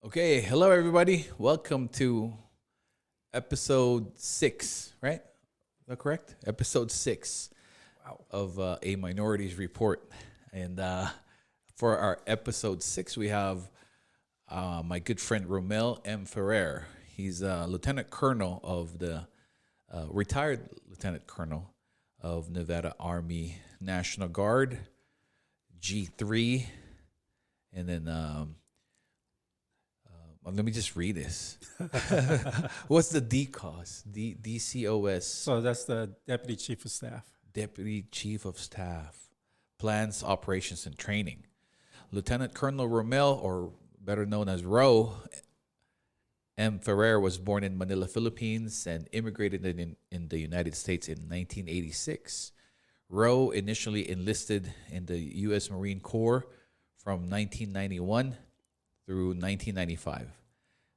Okay, hello everybody. Welcome to episode 6, right? Is that correct? Episode 6 of A Minorities Report. And for our episode 6, we have my good friend Rommel M Ferrer. He's a lieutenant colonel of the retired lieutenant colonel of Nevada Army National Guard, G3, and then let me just read this. What's the DCOS? DCOS. So that's the Deputy Chief of Staff. Deputy Chief of Staff. Plans, Operations, and Training. Lieutenant Colonel Rommel, or better known as Ro M Ferrer, was born in Manila, Philippines, and immigrated in the United States in 1986. Ro initially enlisted in the U.S. Marine Corps from 1991 through 1995.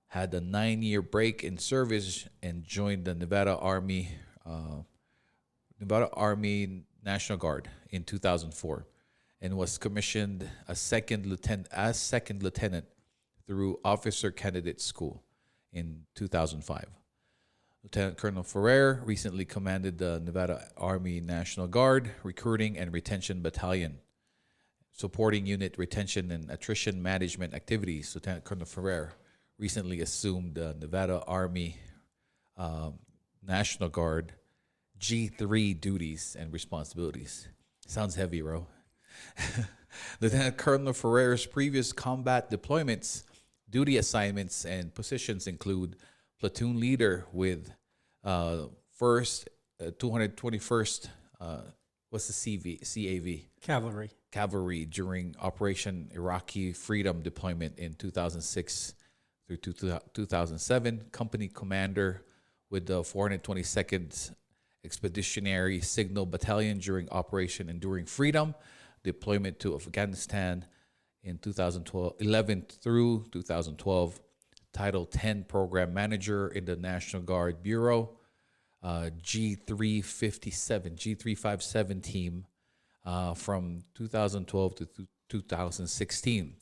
Had a 9-year break in service and joined the Nevada Army National Guard in 2004, and was commissioned as second lieutenant through Officer Candidate School in 2005. Lieutenant Colonel Ferrer recently commanded the Nevada Army National Guard Recruiting and Retention Battalion, supporting unit retention and attrition management activities. Lieutenant Colonel Ferrer recently assumed the Nevada Army National Guard G3 duties and responsibilities. Sounds heavy, Ro. Lieutenant Colonel Ferrer's previous combat deployments, duty assignments, and positions include Platoon Leader with 221st, what's the CAV? Cavalry during Operation Iraqi Freedom Deployment in 2006 through 2007. Company commander with the 422nd Expeditionary Signal Battalion during Operation Enduring Freedom Deployment to Afghanistan in 2011 through 2012. Title 10 Program Manager in the National Guard Bureau, G357 team from 2012 to 2016.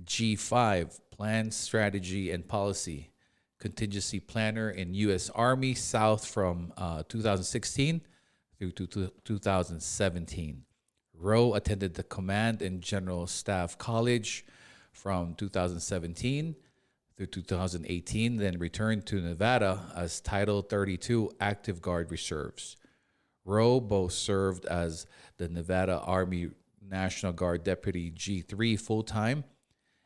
G5, Plan, Strategy, and Policy, Contingency Planner in U.S. Army South from 2016 through 2017. Ro attended the Command and General Staff College from 2017 through 2018, then returned to Nevada as Title 32 Active Guard Reserves. Ro both served as the Nevada Army National Guard Deputy G3 full-time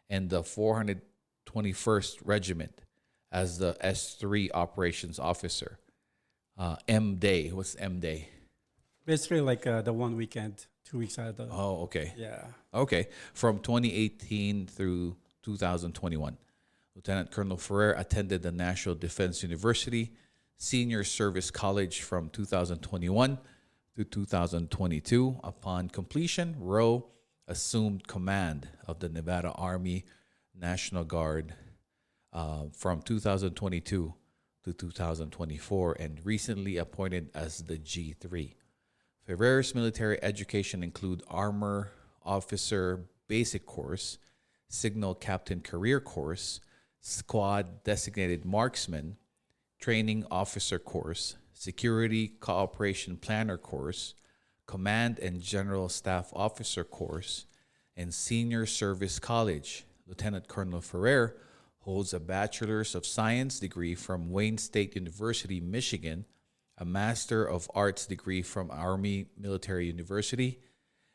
and the 421st Regiment as the S3 Operations Officer. M-Day. What's M-Day? Basically like the 1 weekend, 2 weeks out of the... Oh, okay. Yeah. Okay. From 2018 through 2021. Lieutenant Colonel Ferrer attended the National Defense University Senior Service College from 2021 to 2022. Upon completion, Ro assumed command of the Nevada Army National Guard from 2022 to 2024 and recently appointed as the G3. Ferrer's military education include Armor Officer Basic Course, Signal Captain Career Course, Squad Designated Marksman, Training Officer Course, Security Cooperation Planner Course, Command and General Staff Officer Course, and Senior Service College. Lieutenant Colonel Ferrer holds a Bachelor's of Science degree from Wayne State University, Michigan, a Master of Arts degree from Army Military University,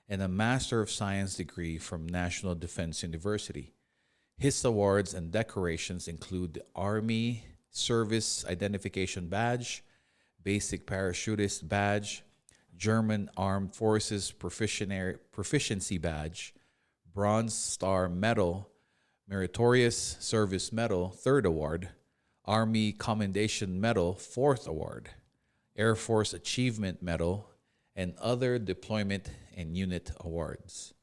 and a Master of Science degree from National Defense University. His awards and decorations include the Army Service Identification Badge, Basic Parachutist Badge, German Armed Forces Proficiency Badge, Bronze Star Medal, Meritorious Service Medal, 3rd Award, Army Commendation Medal, 4th Award, Air Force Achievement Medal, and other deployment and unit awards.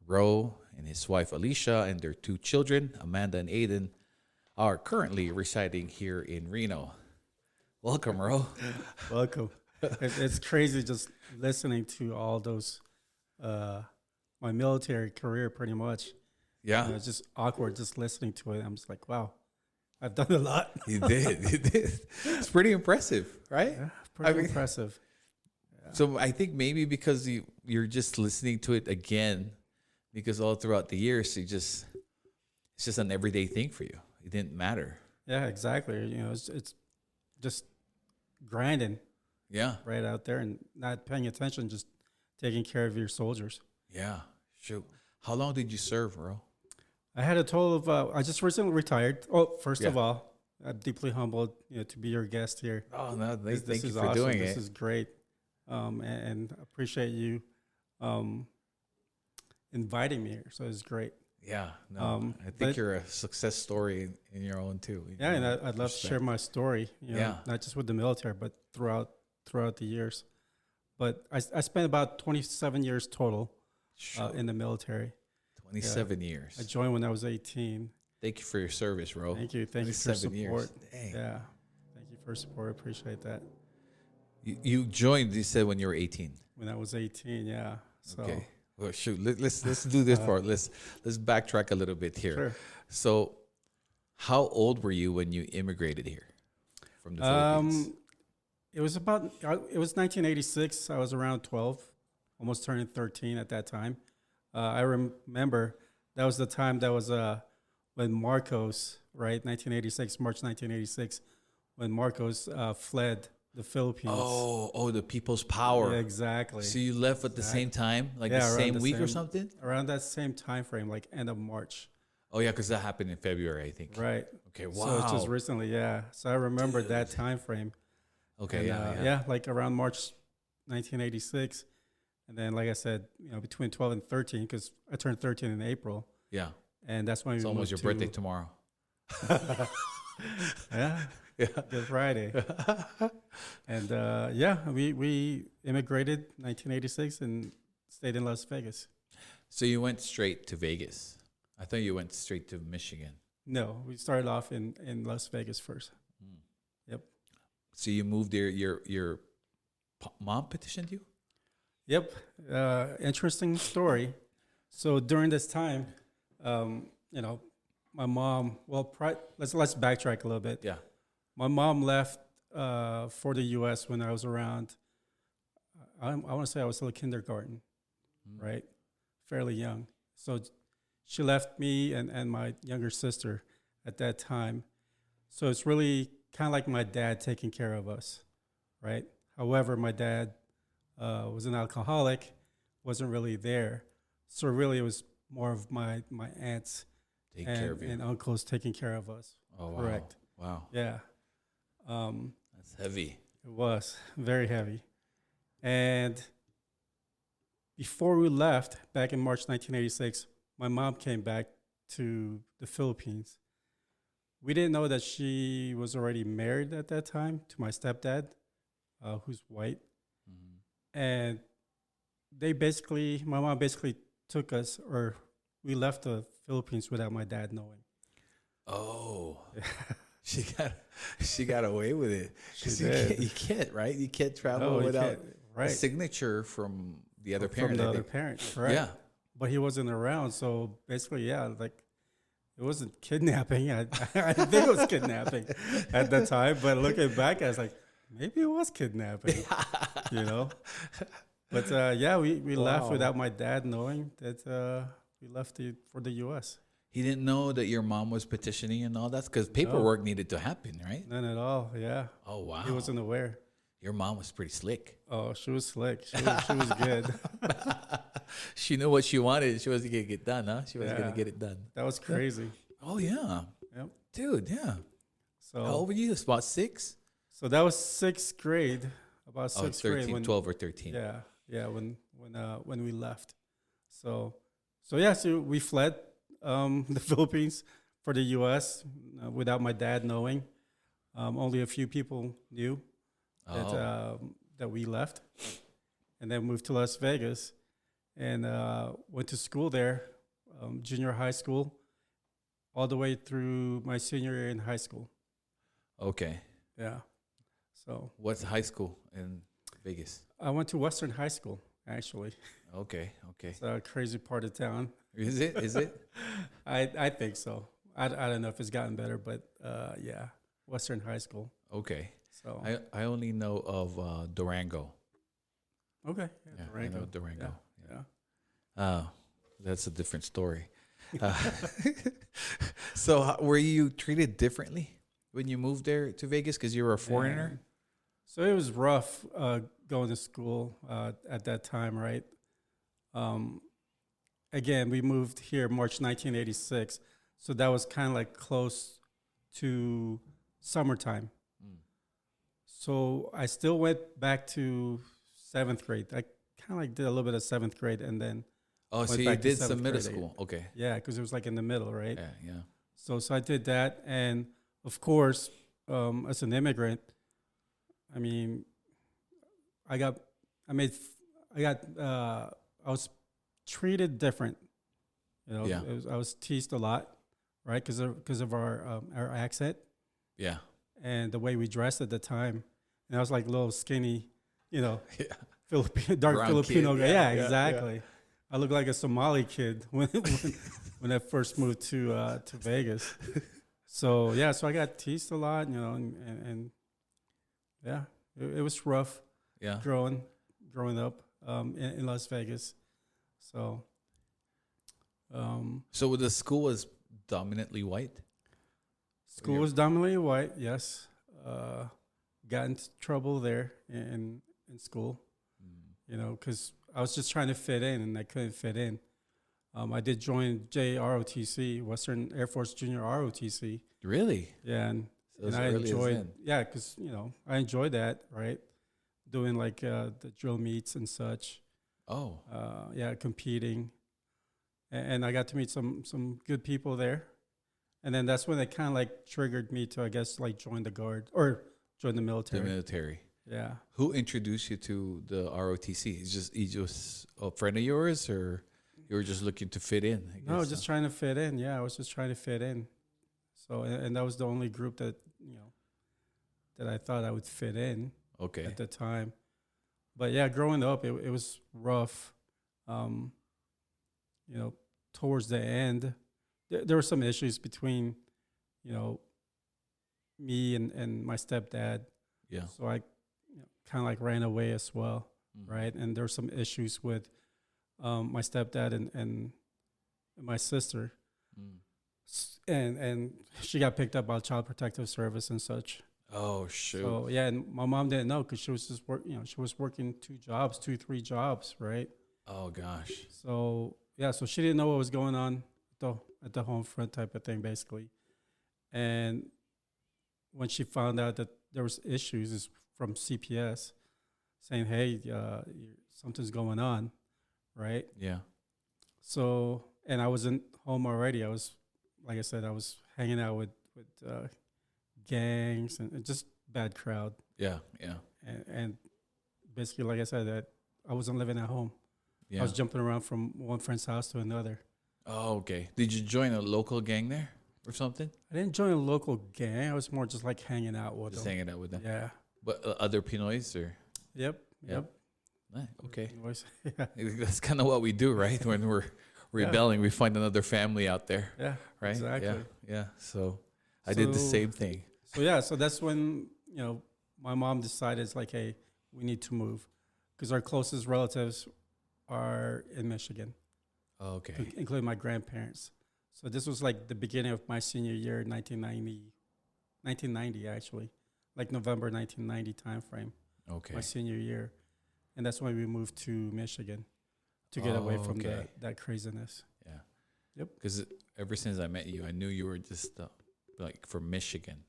Ro and his wife Alicia and their 2 children, Amanda and Aiden, are currently residing here in Reno. Welcome, Ro. Welcome. It's crazy just listening to all those, my military career pretty much. Yeah. It's just awkward just listening to it. I'm just like, wow, I've done a lot. You did. You did. It's pretty impressive, right? Yeah, pretty I mean, impressive. So I think maybe because you're just listening to it again, because all throughout the years, it's just an everyday thing for you. It didn't matter. Yeah, exactly. It's just grinding Yeah. right out there and not paying attention, just taking care of your soldiers. Yeah. Shoot. How long did you serve, Ro? I had a total of, I just recently retired. Oh, first of Yeah. all, I'm deeply humbled, to be your guest here. Oh no, This thank you is for awesome. doing This it. is great. And appreciate you inviting me here. So it's great. Yeah. No, I think but- you're a success story in your own too. Yeah, and I'd love to share my story, Yeah. not just with the military, but throughout the years. But I spent about 27 years total in the military. 27 years. I joined when I was 18. Thank you for your service, Ro. Thank you for your 27 years. support. Dang. Yeah, thank you for your support. I appreciate that. You joined, you said, when you were 18. When I was 18, yeah. So, Okay. Well, shoot. Let's do this part. Let's backtrack a little bit here. Sure. So, how old were you when you immigrated here from the Philippines? It was 1986. I was around 12, almost turning 13 at that time. I remember that was the time that was when Marcos, right, 1986, March 1986, when Marcos fled the Philippines. Oh, the People's Power. Yeah, exactly. So you left at the same time, like the around same the week or same- something? Around that same time frame, like end of March. Oh yeah, because that happened in February, I think. Right. Okay. Wow. So it's just recently, yeah. So I remember that time frame. Okay. And, Yeah. like around March 1986. And then, like I said, between 12 and 13, because I turned 13 in April. Yeah. And that's when It's we almost your moved birthday to, tomorrow. Yeah. Yeah. Good Friday. And we immigrated 1986 and stayed in Las Vegas. So you went straight to Vegas. I thought you went straight to Michigan. No, we started off in Las Vegas first. Yep. So you moved there. Your mom petitioned you? Yep. Interesting story. So during this time, my mom, let's backtrack a little bit. Yeah. My mom left for the U.S. when I was around, I want to say I was still in kindergarten, right? Fairly young. So she left me and my younger sister at that time. So it's really kind of like my dad taking care of us, right? However, my dad was an alcoholic, wasn't really there. So really it was more of my aunts and uncles taking care of us. Oh, wow. Correct. Wow. Yeah. That's heavy. It was very heavy. And before we left, back in March 1986, my mom came back to the Philippines. We didn't know that she was already married at that time to my stepdad, who's white. And my mom basically took us, or we left the Philippines without my dad knowing. Oh. She got away with it. She 'Cause did. you can't, right? You can't travel No, you without can't, right. a signature from the other parent. From the I other think. parent, right? Yeah. But he wasn't around, so basically, yeah, like it wasn't kidnapping. I think it was kidnapping at the time, but looking back, I was like, maybe it was kidnapping, But we left Wow. without my dad knowing that we left for the U.S. He didn't know that your mom was petitioning and all that because paperwork needed to happen, right? None at all. Yeah. Oh, wow. He wasn't aware. Your mom was pretty slick. Oh, she was slick. She was good. She knew what she wanted. She was going to get done, huh? She was going Yeah. to get it done. That was crazy. Oh, yeah. Yep. Dude, yeah. So How old were you? About 6? So that was sixth grade. About Oh, sixth 13, grade. 12 or 13. Yeah, when we left. So we fled the Philippines for the U.S. Without my dad knowing. Only a few people knew that we left, and then moved to Las Vegas, and went to school there, junior high school, all the way through my senior year in high school. Okay. Yeah. So What's high school in Vegas? I went to Western High School, actually. Okay. It's a crazy part of town. Is it? Is it? I think so. I don't know if it's gotten better, but yeah, Western High School. Okay. So I only know of Durango. okay, Yeah, Durango. I know Durango. Yeah. That's a different story. Uh, so, were you treated differently when you moved there to Vegas because you were a foreigner? And so it was rough going to school at that time, right? Again, we moved here March 1986, so that was kind of like close to summertime. Mm. So I still went back to seventh grade. I kind of like did a little bit of seventh grade, and then Oh, so went you back to did some seventh middle grade. school. Okay. Yeah, because it was like in the middle, right? Yeah, yeah. So I did that, and of course, as an immigrant, I mean, I got, I made, I got, I was treated different. You know, Yeah. I was teased a lot, right? Because of our accent Yeah. and the way we dressed at the time. And I was like little skinny, you know, Yeah. dark Brown Filipino kid, guy. yeah, Yeah, yeah, exactly. I look like a Somali kid when I first moved to Vegas. So yeah, so I got teased a lot, you know, and yeah, it was rough Yeah. growing up in Las Vegas. So So the school was dominantly white? school was dominantly white. Yes, got into trouble there in school. You know, because I was just trying to fit in and I couldn't fit in. I did join JROTC, Western Air Force Junior ROTC. Really? Yeah, So as and I early as enjoyed. then. Yeah, because you know I enjoyed that. Right, doing like the drill meets and such. Oh. Yeah, competing, and I got to meet some good people there. And then that's when it kind of like triggered me to, I guess, like join the guard or join the The military. military. Yeah. Who introduced you to the ROTC? He just a friend of yours, or you were just looking to fit in? I No, guess, just trying to fit in. Yeah, I was just trying to fit in. So, and that was the only group that, you know, that I thought I would fit in Okay. at the time. But yeah, growing up, it was rough. You know, towards the end, there were some issues between, you know, me and my stepdad. Yeah. So I kind of like ran away as well, Mhm. right? And there were some issues with my stepdad and my sister. Mm. And she got picked up by Child Protective Service and such. Oh shoot. So yeah, and my mom didn't know because she was just she was working 3 jobs, right? Oh gosh. So yeah, so she didn't know what was going on at the home front type of thing, basically. And when she found out that there was issues is from CPS saying, "Hey, something's going on," right? Yeah. So, and I wasn't home already. I was, like I said, I was hanging out with gangs and just bad crowd. Yeah. Yeah. And basically, like I said, that I wasn't living at home. Yeah. I was jumping around from one friend's house to another. Oh, okay. Did you join a local gang there or something? I didn't join a local gang. I was more just like hanging out with Just them. hanging out with them. Yeah. But other Pinoys or? Yep. Nice. Okay. Anyways, yeah. That's kind of what we do, right? When we're rebelling, we find another family out there, Yeah. right? Exactly. Yeah. Yeah. So I did the So- same thing. So yeah, so that's when my mom decided it's like, hey, we need to move, because our closest relatives are in Michigan, Okay. including my grandparents. So this was like the beginning of my senior year, 1990 actually, like November 1990 timeframe, Okay. my senior year, and that's when we moved to Michigan to get away from Okay. that craziness. Yeah. Yep. Because ever since I met you, I knew you were just like from Michigan.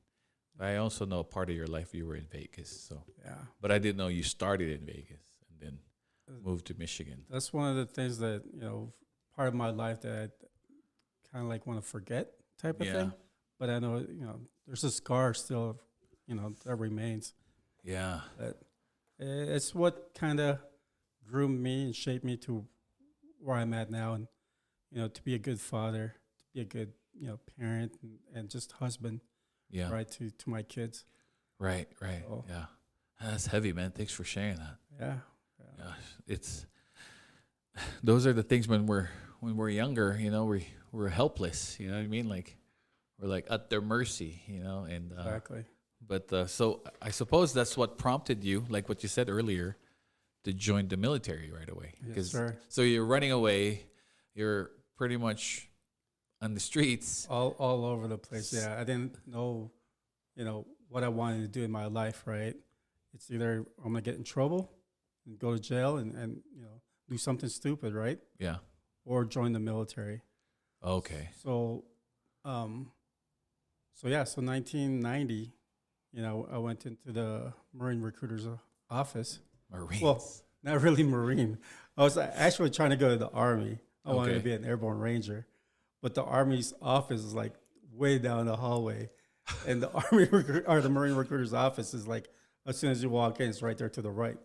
But I also know a part of your life you were in Vegas. So, Yeah. but I didn't know you started in Vegas and then moved to Michigan. That's one of the things that, part of my life that I kind of like want to forget type of Yeah. thing. But I know, there's a scar still, that remains. Yeah. But it's what kind of groomed me and shaped me to where I'm at now. And, to be a good father, to be a good, parent and just husband, Yeah. right, to my kids. Right. So- Yeah. That's heavy, man. Thanks for sharing that. Yeah. Gosh, those are the things when we're when we're younger, we're helpless. You know what I mean? Like we're like at their mercy. And Exactly. But so I suppose that's what prompted you, like what you said earlier, to join the military right away. Yes, sir. So you're running away. You're pretty much on the streets. All over the place. Yeah, I didn't know, what I wanted to do in my life. Right. It's either I'm gonna get in trouble and go to jail and do something stupid, right? Yeah. Or join the military. Okay. So, so 1990, I went into the Marine recruiter's office. Marines. Well, not really Marine. I was actually trying to go to the Army. I wanted to Okay. be an airborne ranger, but the Army's office is like way down the hallway, and the the Marine recruiter's office is like as soon as you walk in, it's right there to the right.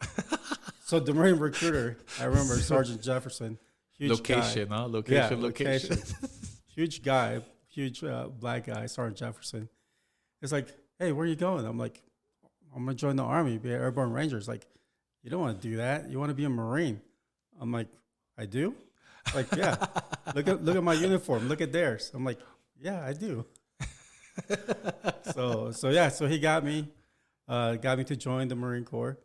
So the Marine recruiter, I remember Sergeant Jefferson, huge Location, guy. huh? Location. Location. Huge guy, huge black guy, Sergeant Jefferson. It's like, hey, where are you going? I'm like, I'm gonna join the Army, be an airborne ranger. It's like, you don't want to do that. You want to be a Marine. I'm like, I do. Like, yeah. Look at my uniform. Look at theirs. I'm like, yeah, I do. So he got me to join the Marine Corps.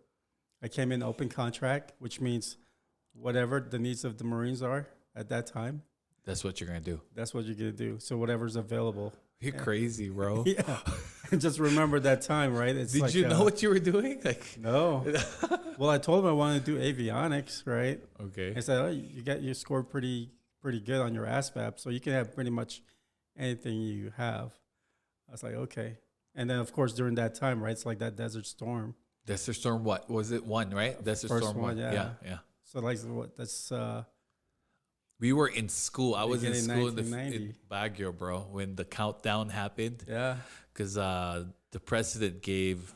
I came in open contract, which means whatever the needs of the Marines are at that time, That's what you're gonna do. that's what you're gonna do. So whatever's available. You're crazy, bro. Yeah. And just remember that time, right? It's Did like, you know what you were doing? Like, No. Well, I told him I wanted to do avionics, right? okay. I said, oh, you scored pretty good on your ASVAB, so you can have pretty much anything you have. I was like, okay. And then, of course, during that time, right, it's like that Desert Storm. Desert Storm, what was it? One, right? Desert First Storm one, 1. yeah. Yeah. So like what? That's We were in school. I was in Beginning school in 1990. Baguio, bro, when the countdown happened. yeah, Because the president gave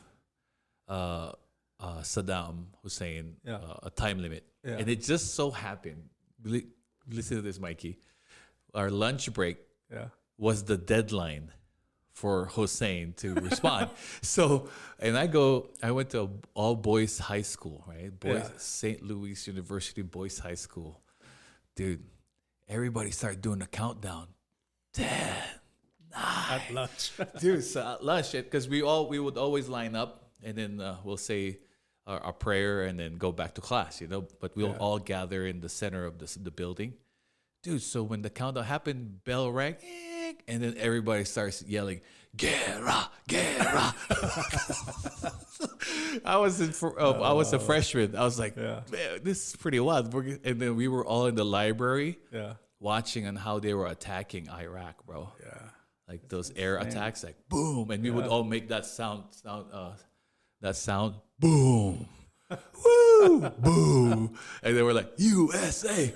Saddam Hussein Yeah. a time limit. Yeah. And it just so happened, listen to this, Mikey, our lunch break yeah, was the deadline for Hussein to respond. So, and I went to all boys high school, right? Yeah. St. Louis University Boys High School. Dude, everybody started doing the countdown. 10, 9. at lunch. Dude, so at lunch, because we would always line up and then we'll say our prayer and then go back to class, but we'll Yeah. all gather in the center of the building. Dude, so when the countdown happened, bell rang, and then everybody starts yelling, "Guerra, guerra!" I was a freshman. I was like, Yeah. man, this is pretty wild. And then we were all in the library yeah, watching on how they were attacking Iraq, bro. yeah, Like those air attacks, like boom, and we would all make that sound, boom, woo, boom, and they were like USA,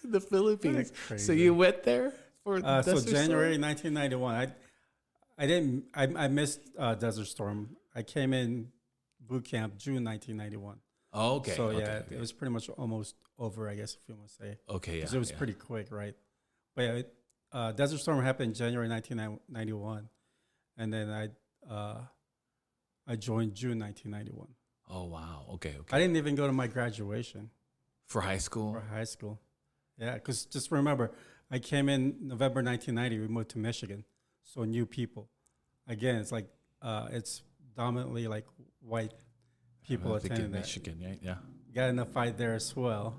the Philippines. That's crazy. So you went there for So Desert January Storm? 1991. I missed Desert Storm. I came in boot camp June 1991. Oh, okay. So okay, yeah, okay. it was pretty much almost over, I guess, if you want to say. Okay, yeah. 'Cause it was yeah. pretty quick, right? But yeah, Desert Storm happened January 1991, and then I joined June 1991. Oh wow. Okay. I didn't even go to my graduation For high school. for high school. Yeah, because just remember, I came in November 1990. We moved to Michigan, so new people. Again, it's like it's dominantly like white people I think in attending that. Michigan, right? Yeah. Got in a fight there as well.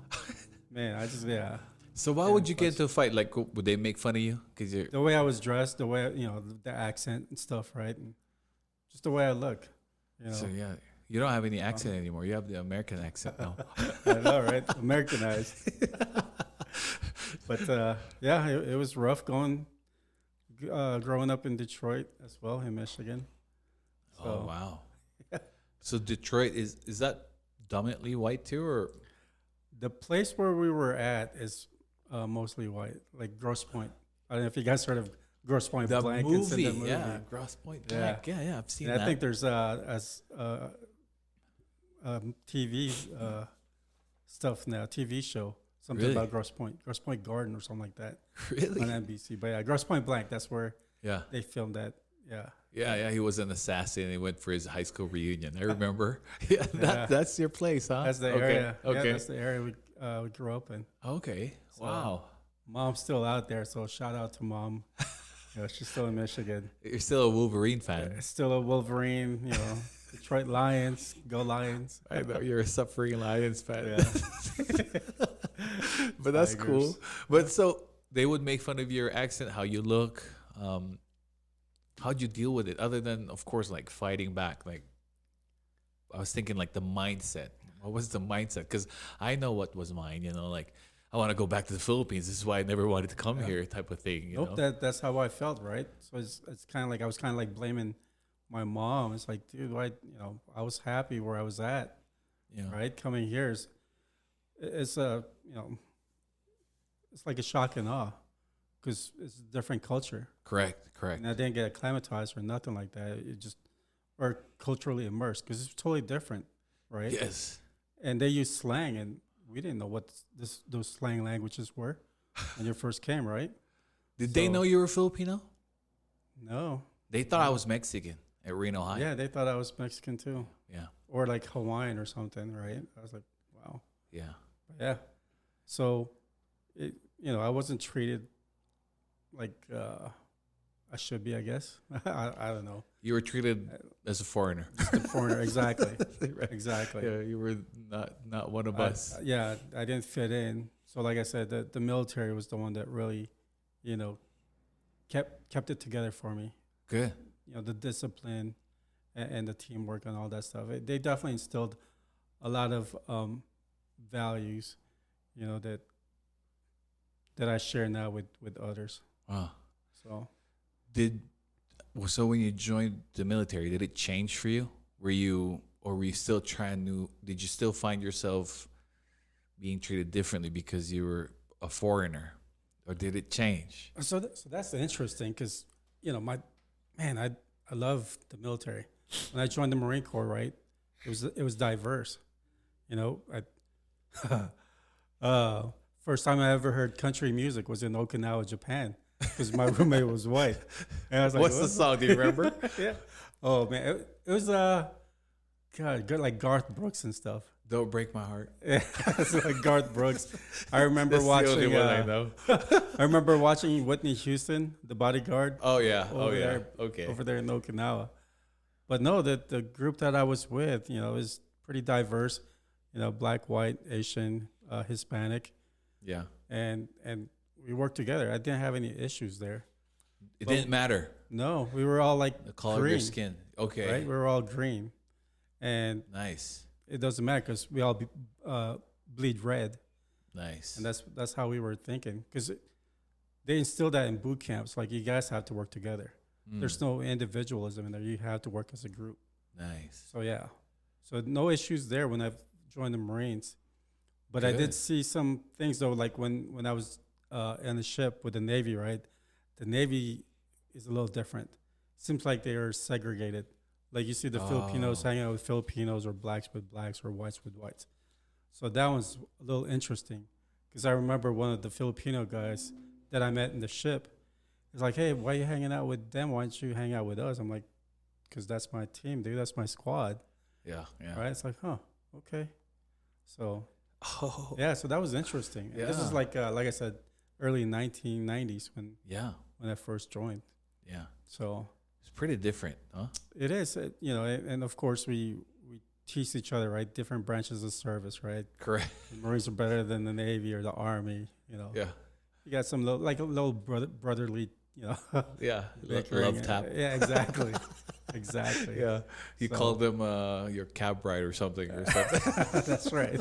Man, yeah. So why would you get into a fight? Like, would they make fun of you? Because you're The way I was dressed, the way the accent and stuff, right? And just the way I look. so yeah. You don't have any accent anymore. You have the American accent now. I know, right? Americanized. But yeah, it was rough growing up in Detroit as well, in Michigan. Oh So, wow. So Detroit is that dominantly white too, or the place where we were at is mostly white, like Grosse Pointe. I don't know if you guys heard of Grosse Pointe the Blank. movie? The movie. Yeah, Grosse Pointe Yeah. Blank. Yeah, I've seen And that. I think there's TV stuff now, TV show, something Really? about Grosse Pointe Garden or something like that really. on NBC. But yeah, Grosse Pointe Blank, that's where Yeah, they filmed that. Yeah. yeah. He was an assassin. And he went for his high school reunion. I remember. Yeah, Yeah. that's your place, huh? That's the Okay, area. Okay. Yeah, that's the area we grew up in. Okay. So, Wow. Mom's still out there, so shout out to Mom. She's still in Michigan. You're still a Wolverine fan. Still a Wolverine, Detroit Lions, go Lions. I know you're a suffering Lions fan. Yeah. But that's Tigers. cool. But so they would make fun of your accent, how you look. How'd you deal with it? Other than, of course, like fighting back. Like, I was thinking like the mindset. What was the mindset? Because I know what was mine. Like I want to go back to the Philippines. This is why I never wanted to come here, type of thing. You know? That's how I felt, right? So it's kind of like I was kind of like blaming my mom. It's like, dude, I was happy where I was at, right? Coming here it's like a shock and awe because it's a different culture. Correct. And I didn't get acclimatized or nothing like that. It just or culturally immersed because it's totally different, right? Yes. And they use slang, and we didn't know what those slang languages were when you first came, right? Did they know you were Filipino? No. They thought I was Mexican at Reno High. Yeah, they thought I was Mexican too. Yeah. Or like Hawaiian or something, right? I was like, wow. Yeah. Yeah. So, I wasn't treated like I should be, I guess. I don't know. You were treated as a foreigner. Just a foreigner, exactly. Right. Exactly. Yeah, you were not one of us. I didn't fit in. So, like I said, the military was the one that really, kept it together for me. Good. The discipline and the teamwork and all that stuff. They definitely instilled a lot of values, that I share now with others. Wow. So when you joined the military, did it change for you? Were you still did you still find yourself being treated differently because you were a foreigner, or did it change? So that's interesting because, I love the military. When I joined the Marine Corps, right, it was diverse. First time I ever heard country music was in Okinawa, Japan, because my roommate was white. And I was like, What's the song? Do you remember? Yeah. Oh man, it was good like Garth Brooks and stuff. Don't Break My Heart. Yeah, it's like Garth Brooks. I remember That's watching. the only one I know. I remember watching Whitney Houston, The Bodyguard. Oh yeah. Okay. Over there in Okinawa. But no, the group that I was with, is pretty diverse. Black, white, Asian, Hispanic. Yeah. And we worked together. I didn't have any issues there. It didn't matter. No, we were all like The color green, of your skin. Okay. right? We were all green, and Nice. it doesn't matter because we all bleed red, Nice. and that's how we were thinking. Because they instilled that in boot camps, like you guys have to work together. There's no individualism in there. You have to work as a group. Nice. So yeah, so no issues there when I joined the Marines. But I Good. did see some things though, like when I was in the ship with the Navy, right? The Navy is a little different. Seems like they are segregated. Like you see the Filipinos hanging out with Filipinos, or blacks with blacks, or whites with whites. So that was a little interesting because I remember one of the Filipino guys that I met in the ship. He's like, "Hey, why are you hanging out with them? Why don't you hang out with us?" I'm like, "Because that's my team, dude. That's my squad." Yeah. Yeah. Right? It's like, huh, okay. So Oh. yeah, so that was interesting. And this is Yeah. like I said, early 1990s when Yeah. I first joined. Yeah. So It's pretty different, huh? it is, and of course we teach each other, right? Different branches of service, right? Correct. The Marines are better than the Navy or the Army, Yeah. You got some like a little brotherly, Yeah. bickering. Love tap. Yeah, exactly, exactly. Yeah. You So- called them your cab ride or something That's right.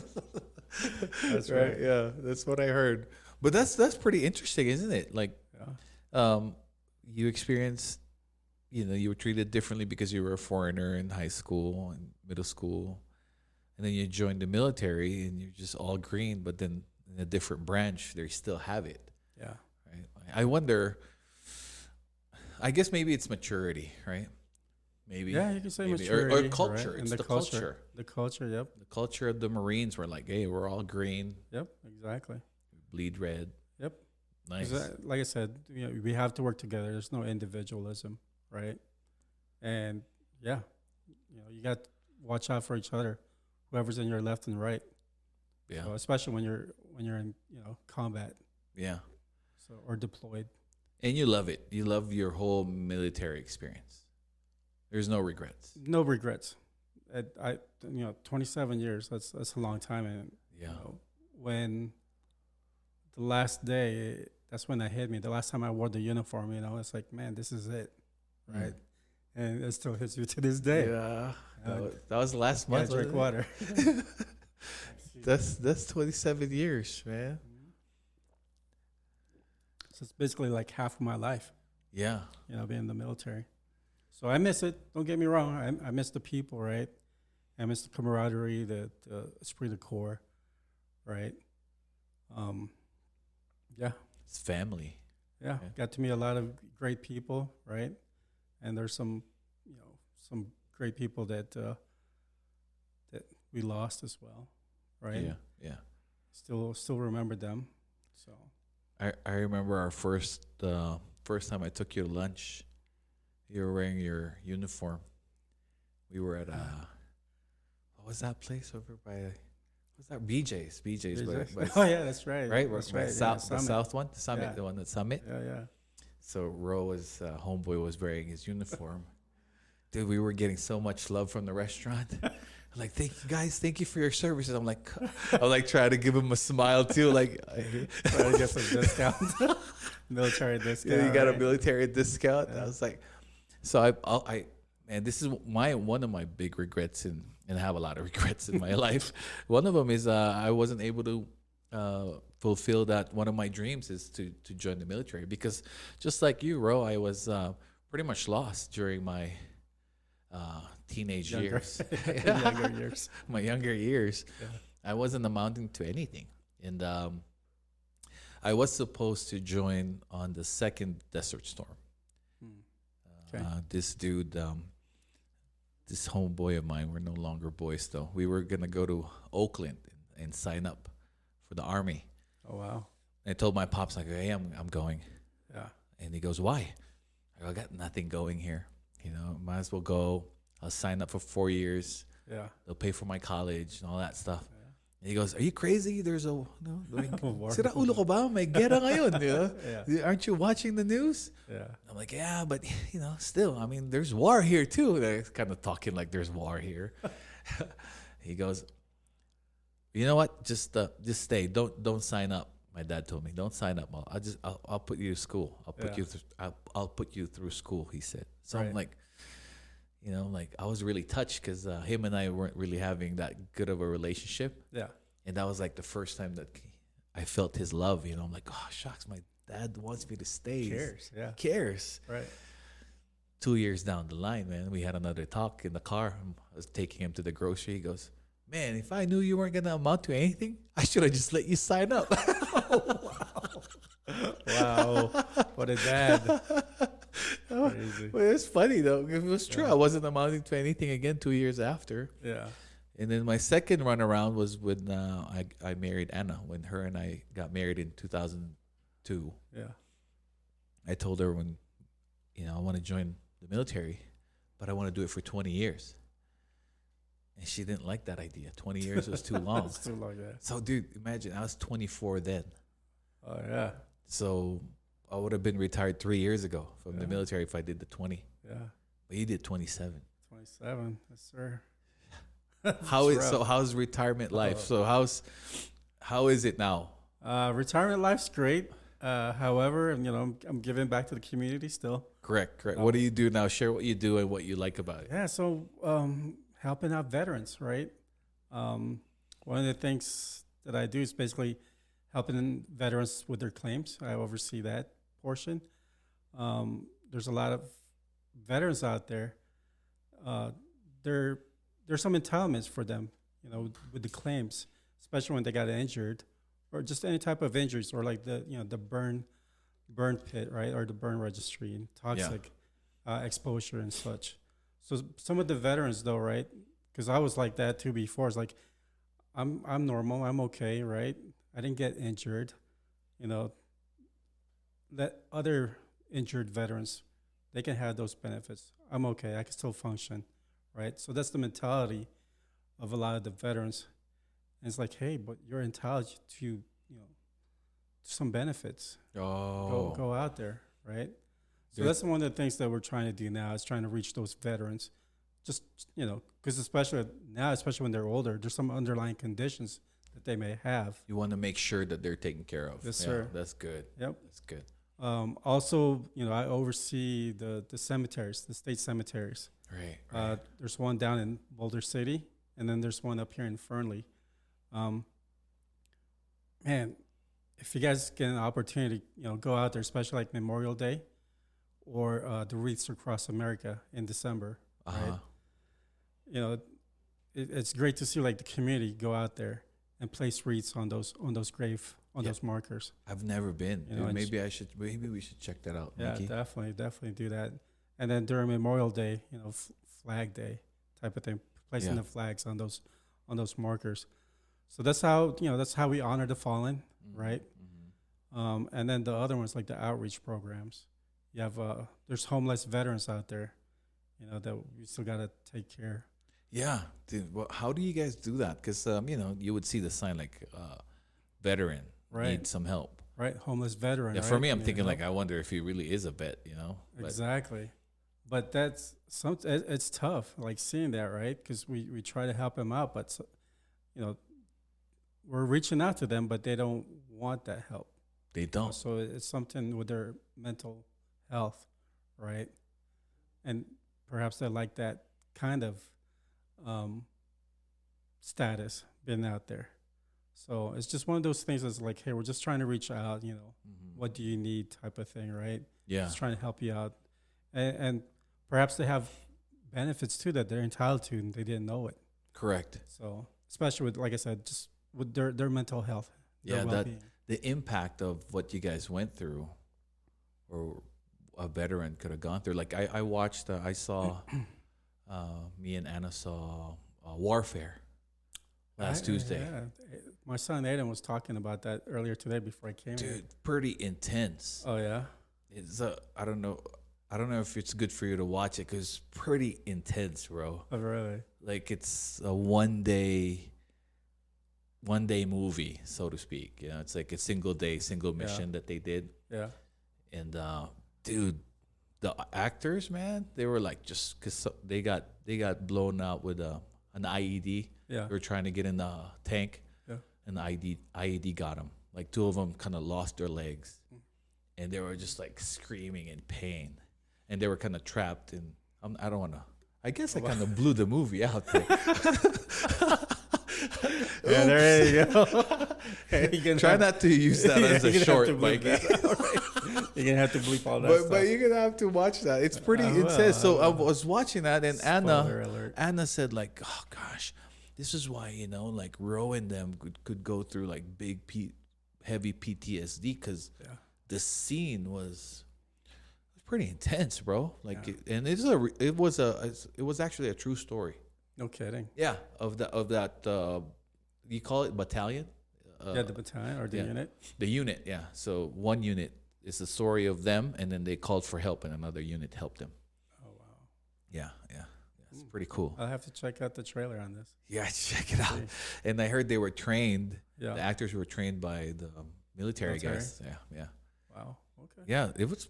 That's right. right. Yeah. That's what I heard. But that's pretty interesting, isn't it? Like, Yeah. you experienced, you were treated differently because you were a foreigner in high school and middle school, and then you joined the military and you're just all green, but then in a different branch they still have it. Yeah. Right. I wonder. I guess maybe it's maturity, right? Maybe. Yeah, you can say maybe. maturity, or culture. right? It's And the culture. The culture, yep. The culture of the Marines were like, hey, we're all green, Yep, exactly. bleed red. Yep. Nice. 'Cause, like I said, we have to work together. There's no individualism, right? And yeah, you got to watch out for each other, whoever's in your left and right. Yeah. So especially when you're in combat, Yeah. or deployed. And you love it. You love your whole military experience. There's no regrets. No regrets. 27 years. That's a long time. And Yeah. when the last day, that's when that hit me. The last time I wore the uniform, it's like, man, this is it, right? And it still hits you to this day. Yeah. That was last month. Drink water. That's 27 years, man. So it's basically like half of my life. Yeah. Being in the military. So I miss it. Don't get me wrong. I miss the people, right? I miss the camaraderie, the esprit de corps, right? Yeah. It's family. Yeah. Got to meet a lot of great people, right? And there's some great people that we lost as well, right? Yeah. Yeah. Still remember them. So I remember our first time I took you to lunch. You were wearing your uniform. We were at what was that place over by? What's that? BJ's. Oh yeah, that's right. Right, That's right. right. The south one, the Summit, Yeah. the one at Summit. Yeah. So Ro was homeboy was wearing his uniform. Dude, we were getting so much love from the restaurant. I'm like, thank you for your services. I'm like trying to give him a smile too, like Trying to get some discount, military discount. yeah, you got a right? military discount. Yeah. I was like, so man, this is one of my big regrets, and I have a lot of regrets in my life. One of them is I wasn't able to fulfill that. One of my dreams is to join the military, because just like you, Ro, I was pretty much lost during my teenage years. Younger years. My younger years. Yeah. I wasn't amounting to anything. And I was supposed to join on the second Desert Storm. Okay. This dude, this homeboy of mine, we're no longer boys though. We were going to go to Oakland and sign up for the Army. Oh, wow. And I told my pops, like, hey, I'm going. Yeah. And he goes, why? I got nothing going here. Might as well go. I'll sign up for 4 years. Yeah. They'll pay for my college and all that stuff. Yeah. And he goes, are you crazy? There's sira ulo ko ba? May gera ngayon, Yeah. Aren't you watching the news? Yeah. I'm like, yeah, but still, I mean, there's war here too. They're kind of talking like there's war here. He goes, you know what? Just stay. Don't sign up. My dad told me, don't sign up. I'll put you to school. I'll put you through school. He said. So Right. I'm like, I was really touched, because him and I weren't really having that good of a relationship. Yeah. And that was like the first time that I felt his love. I'm like, oh shucks, my dad wants me to stay. Cares. Yeah. He cares. Right. 2 years down the line, man, we had another talk in the car. I was taking him to the grocery. He goes, man, if I knew you weren't gonna amount to anything, I should have just let you sign up. Wow. What a dad. Crazy. Well, it's funny though. It was true. I wasn't amounting to anything again 2 years after. Yeah. And then my second run around was when I married Anna, when her and I got married in 2002. Yeah. I told her when, I want to join the military, but I want to do it for 20 years. And she didn't like that idea. 20 years was too long. It's too long, yeah. So, dude, imagine, I was 24 then. Oh, yeah. So I would have been retired 3 years ago from the military if I did the 20. Yeah. But you did 27. 27. Yes, sir. How's retirement life? So how is it now? Retirement life's great. However, I'm giving back to the community still. Correct. What do you do now? Share what you do and what you like about it. Yeah, so helping out veterans, right? One of the things that I do is basically helping veterans with their claims. I oversee that portion. There's a lot of veterans out there. There's some entitlements for them, with the claims, especially when they got injured, or just any type of injuries, or like the burn pit, right, or the burn registry and toxic exposure and such. So some of the veterans, though, right, because I was like that too before. It's like I'm normal, I'm okay, right? I didn't get injured, Let other injured veterans, they can have those benefits. I'm okay, I can still function, right? So that's the mentality of a lot of the veterans. And it's like, hey, but you're entitled to, some benefits. Oh, Go out there, right? So There- that's one of the things that we're trying to do now is trying to reach those veterans. Just, because especially when they're older, there's some underlying conditions that they may have. you want to make sure that they're taken care of. Yes, Yeah, sir. That's good. Yep. That's good. Also, I oversee the cemeteries, the state cemeteries. Right. There's one down in Boulder City, and then there's one up here in Fernley. Man, if you guys get an opportunity, go out there, especially like Memorial Day or the Wreaths Across America in December, right? It's great to see like the community go out there and place wreaths on those those markers. I've never been. You know, Dude, and maybe we should check that out. Yeah, Mickey. definitely do that. And then during Memorial Day, Flag Day type of thing, placing Yeah. the flags on those markers. So that's how we honor the fallen, right? And then the other ones like the outreach programs. You have there's homeless veterans out there, that we still gotta take care. Yeah, dude. Well, how do you guys do that? Because you would see the sign like veteran Right. needs some help. Right, homeless veteran. Yeah, right? for me, I'm Need thinking help. like I wonder if he really is a vet. But Exactly. But that's it's tough, like seeing that, right? Because we try to help them out, but we're reaching out to them, but they don't want that help. they don't. So it's something with their mental health, right? And perhaps they like that kind of status being out there. So it's just one of those things that's like, hey, we're just trying to reach out, what do you need type of thing, right? Yeah. Just trying to help you out. And perhaps they have benefits too that they're entitled to and they didn't know it. Correct. So especially with, like I said, just with their mental health, their Yeah, well-being. the impact of what you guys went through, or a veteran could have gone through. Like I watched, I saw, me and Anna saw Warfare last Tuesday. Yeah. My son Aiden was talking about that earlier today before I came here. Dude, pretty intense. Oh yeah. It's I don't know if it's good for you to watch it because pretty intense, bro. Oh really? Like it's a one day movie, so to speak. It's like a single mission that they did. Yeah. And dude, the actors, man, they were like just because they got blown out with an IED. Yeah. They were trying to get in the tank, Yeah. and the IED got them. Like two of them kind of lost their legs, and they were just like screaming in pain, and they were kind of trapped. And I don't want to. I guess I kind of blew the movie out there. Yeah, there you go. Try not to use that as a You're gonna short, have to bleep Mikey. that out, right? You're gonna have to bleep all that But stuff. you're gonna have to watch that. It's pretty intense. So I was watching that, and Spoiler alert. Anna said like, "Oh gosh, this is why like Ro and them could go through like big heavy PTSD because the scene was pretty intense, bro. Like, and it was actually a true story. No kidding. Yeah, of that. You call it battalion? The battalion or the unit. The unit, yeah. So one unit is the story of them, and then they called for help, and another unit helped them. Oh wow. Yeah. It's pretty cool. I'll have to check out the trailer on this. Yeah, check it out. And I heard they were trained. Yeah. The actors were trained by the military Military? guys. Yeah. Wow. Okay. Yeah, it was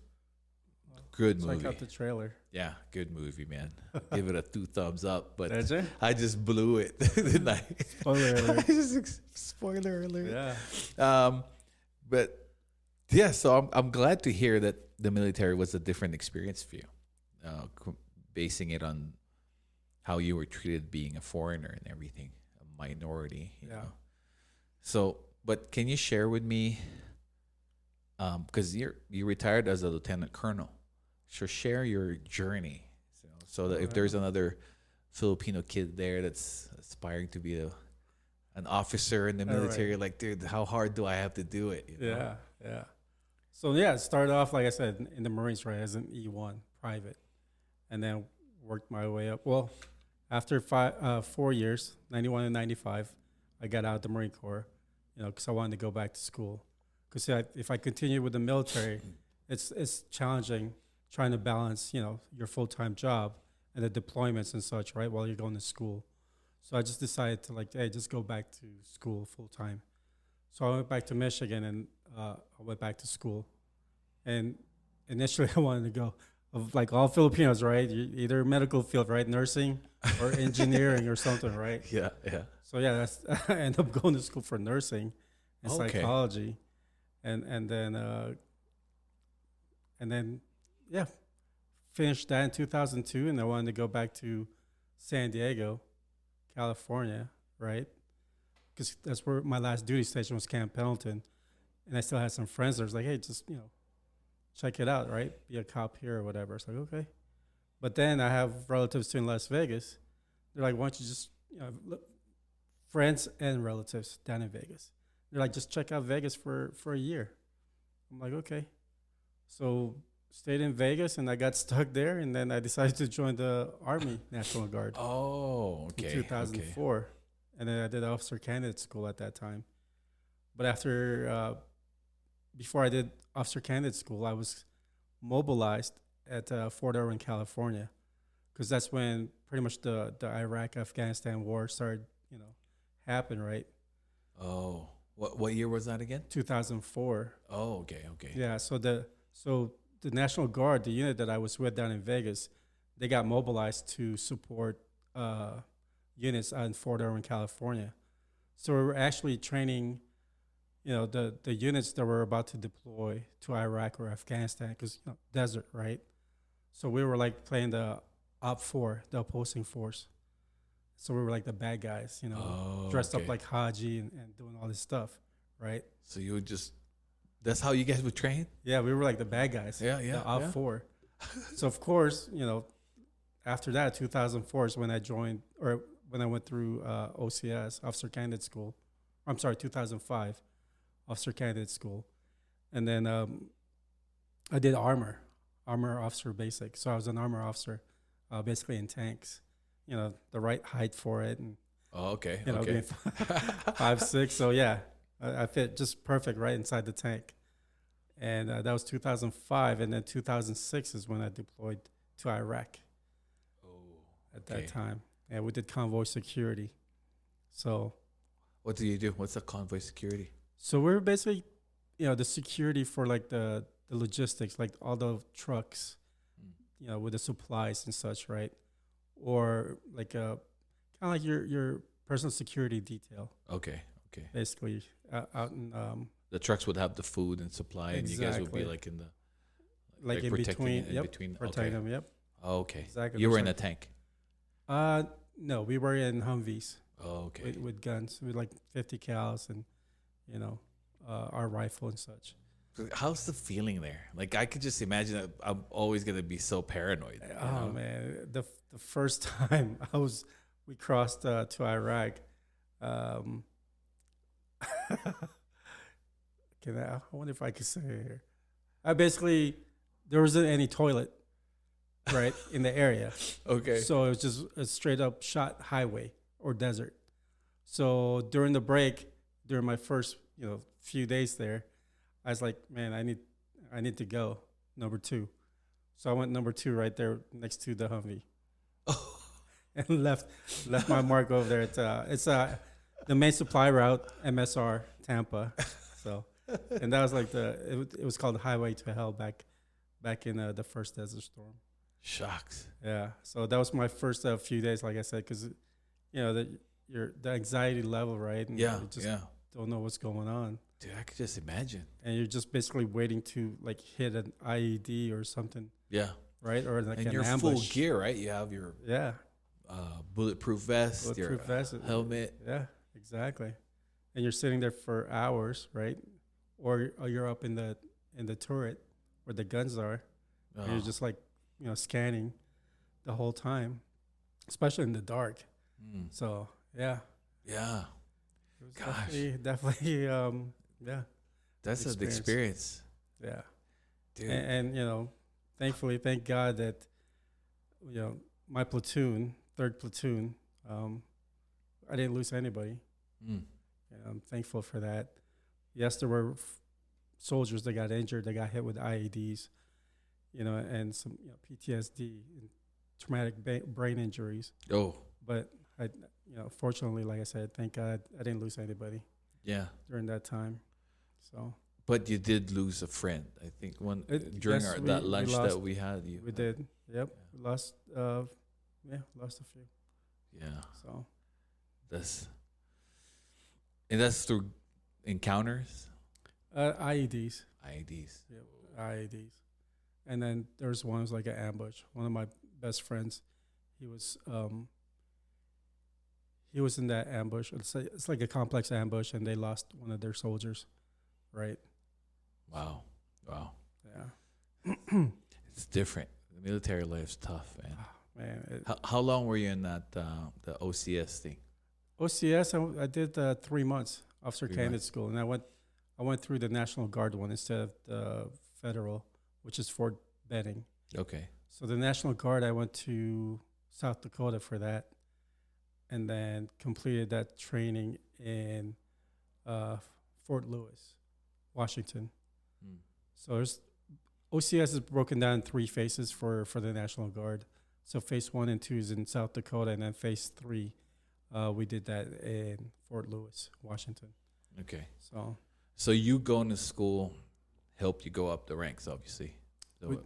good movie. Check out the trailer. Yeah, good movie, man. Give it a 2 thumbs up. But Did you? I just blew it, didn't I? Spoiler alert. Spoiler alert. Yeah. But yeah, so I'm glad to hear that the military was a different experience for you, basing it on how you were treated being a foreigner and everything, a minority. You know? So, but can you share with me, because you retired as a lieutenant colonel, so share your journey, so that if there's another Filipino kid there that's aspiring to be an officer in the military, like, dude, how hard do I have to do it? You know? Yeah. So it started off, like I said, in the Marines, right, as an E1 private, and then worked my way up. Well, after 4 years, 91 and 95, I got out of the Marine Corps, because I wanted to go back to school. Because if I continue with the military, it's challenging trying to balance, your full-time job and the deployments and such, right, while you're going to school. So I just decided to like, hey, just go back to school full time. So I went back to Michigan and I went back to school. And initially I wanted to go of like all Filipinos, right? Either medical field, right? Nursing or engineering or something, right? Yeah, yeah. So yeah, that's I ended up going to school for nursing and Okay. psychology. And then yeah, finished that in 2002 and I wanted to go back to San Diego, California, right? Because that's where my last duty station was, Camp Pendleton, and I still had some friends there. It's like, hey, just check it out, right? Be a cop here or whatever. It's like, okay. But then I have relatives too in Las Vegas. They're like, why don't you just look, friends and relatives down in Vegas. They're like, just check out Vegas for a year. I'm like, okay. So stayed in Vegas and I got stuck there, and then I decided to join the Army National Guard Oh, okay. in 2004. And then I did officer candidate school at that time. But before I did officer candidate school, I was mobilized at Fort Irwin, California, because that's when pretty much the Iraq-Afghanistan war started, happen, right? Oh, what year was that again? 2004. Oh, okay. Yeah, so the National Guard, the unit that I was with down in Vegas, they got mobilized to support units out in Fort Irwin, California. So we were actually training, the units that were about to deploy to Iraq or Afghanistan, because desert, right? So we were like playing the Op 4, the opposing force. So we were like the bad guys, dressed up like Haji and doing all this stuff, right? So you would that's how you guys would train? Yeah, we were like the bad guys. Yeah. The Op 4. So of course, after that, 2004 is when I joined, or when I went through OCS, Officer Candidate School. I'm sorry, 2005, Officer Candidate School. And then I did armor officer basic. So I was an armor officer, basically in tanks. The right height for it. And, okay. being 5'6". So yeah, I fit just perfect right inside the tank. And that was 2005. And then 2006 is when I deployed to Iraq at that time. And we did convoy security. So what do you do? What's the convoy security? So we're basically, the security for like the logistics, like all the trucks, with the supplies and such, right? Or like kind of like your personal security detail. Okay. Basically, out in the trucks would have the food and supply, and you guys would be like in the like in protecting between. between. Protecting them. Yep. Oh, okay. Exactly. You were in a tank. No, we were in Humvees. Oh, okay. With guns, with like 50 cals and our rifle and such. How's the feeling there? Like, I could just imagine that I'm always gonna be so paranoid. Oh man, the first time we crossed to Iraq. I wonder if I could say it here. There wasn't any toilet, right, in the area. Okay. So it was just a straight up shot highway or desert. So during the break, during my first few days there, I was like, man, I need to go number 2. So I went number 2 right there next to the Humvee. And left my mark over there. It's the main supply route, MSR Tampa. So, and that was like it was called Highway to Hell back in the first Desert Storm. Shucks. Yeah. So that was my first few days, like I said, because the anxiety level, right? And you just don't know what's going on. Dude, I could just imagine. And you're just basically waiting to like hit an IED or something. Yeah. Right? Or like and an you're ambush. Full gear, right? You have your bulletproof vest, your helmet. Yeah, exactly. And you're sitting there for hours, right? Or you're up in the turret where the guns are. And you're just like, scanning the whole time, especially in the dark. So, yeah. Yeah. It was definitely yeah. That's an experience. Yeah. Dude. And thankfully, thank God that, my platoon, 3rd platoon, I didn't lose anybody. I'm thankful for that. Yes, there were soldiers that got injured, that got hit with IEDs, and some PTSD, and traumatic brain injuries. Oh. But fortunately, like I said, thank God I didn't lose anybody Yeah. during that time. So But you did lose a friend. I think during yes, that we lunch lost. that we had. We did. Yep. Yeah. We lost. Lost a few. Yeah. So That's and that's through encounters, IEDs. IEDs. Yep. IEDs. And then there's one was like an ambush. One of my best friends, he was in that ambush. It's like a complex ambush, and they lost one of their soldiers. Right. Wow. Wow. Yeah. It's different. The military life's tough, man. Man. How long were you in that the OCS thing? OCS, I did 3 months, officer 3 candidate months. school, and I went through the National Guard one instead of the federal, which is Fort Benning. Okay. So the National Guard, I went to South Dakota for that, and then completed that training in Fort Lewis, Washington. Mm. So OCS is broken down in 3 phases for the National Guard. So phase 1 and 2 is in South Dakota, and then phase 3, we did that in Fort Lewis, Washington. Okay. So you going to school helped you go up the ranks, obviously. So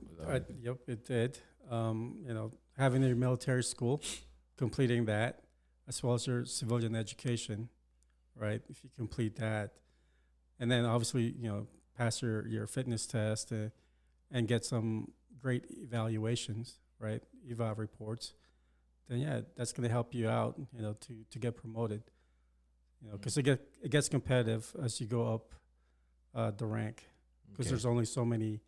yep, it did. Having your military school, completing that, as well as your civilian education, right? If you complete that, and then obviously, pass your fitness test and get some great evaluations, right? Eval reports. Then yeah, that's going to help you out, to get promoted. Because it gets competitive as you go up the rank, because Okay. there's only so many,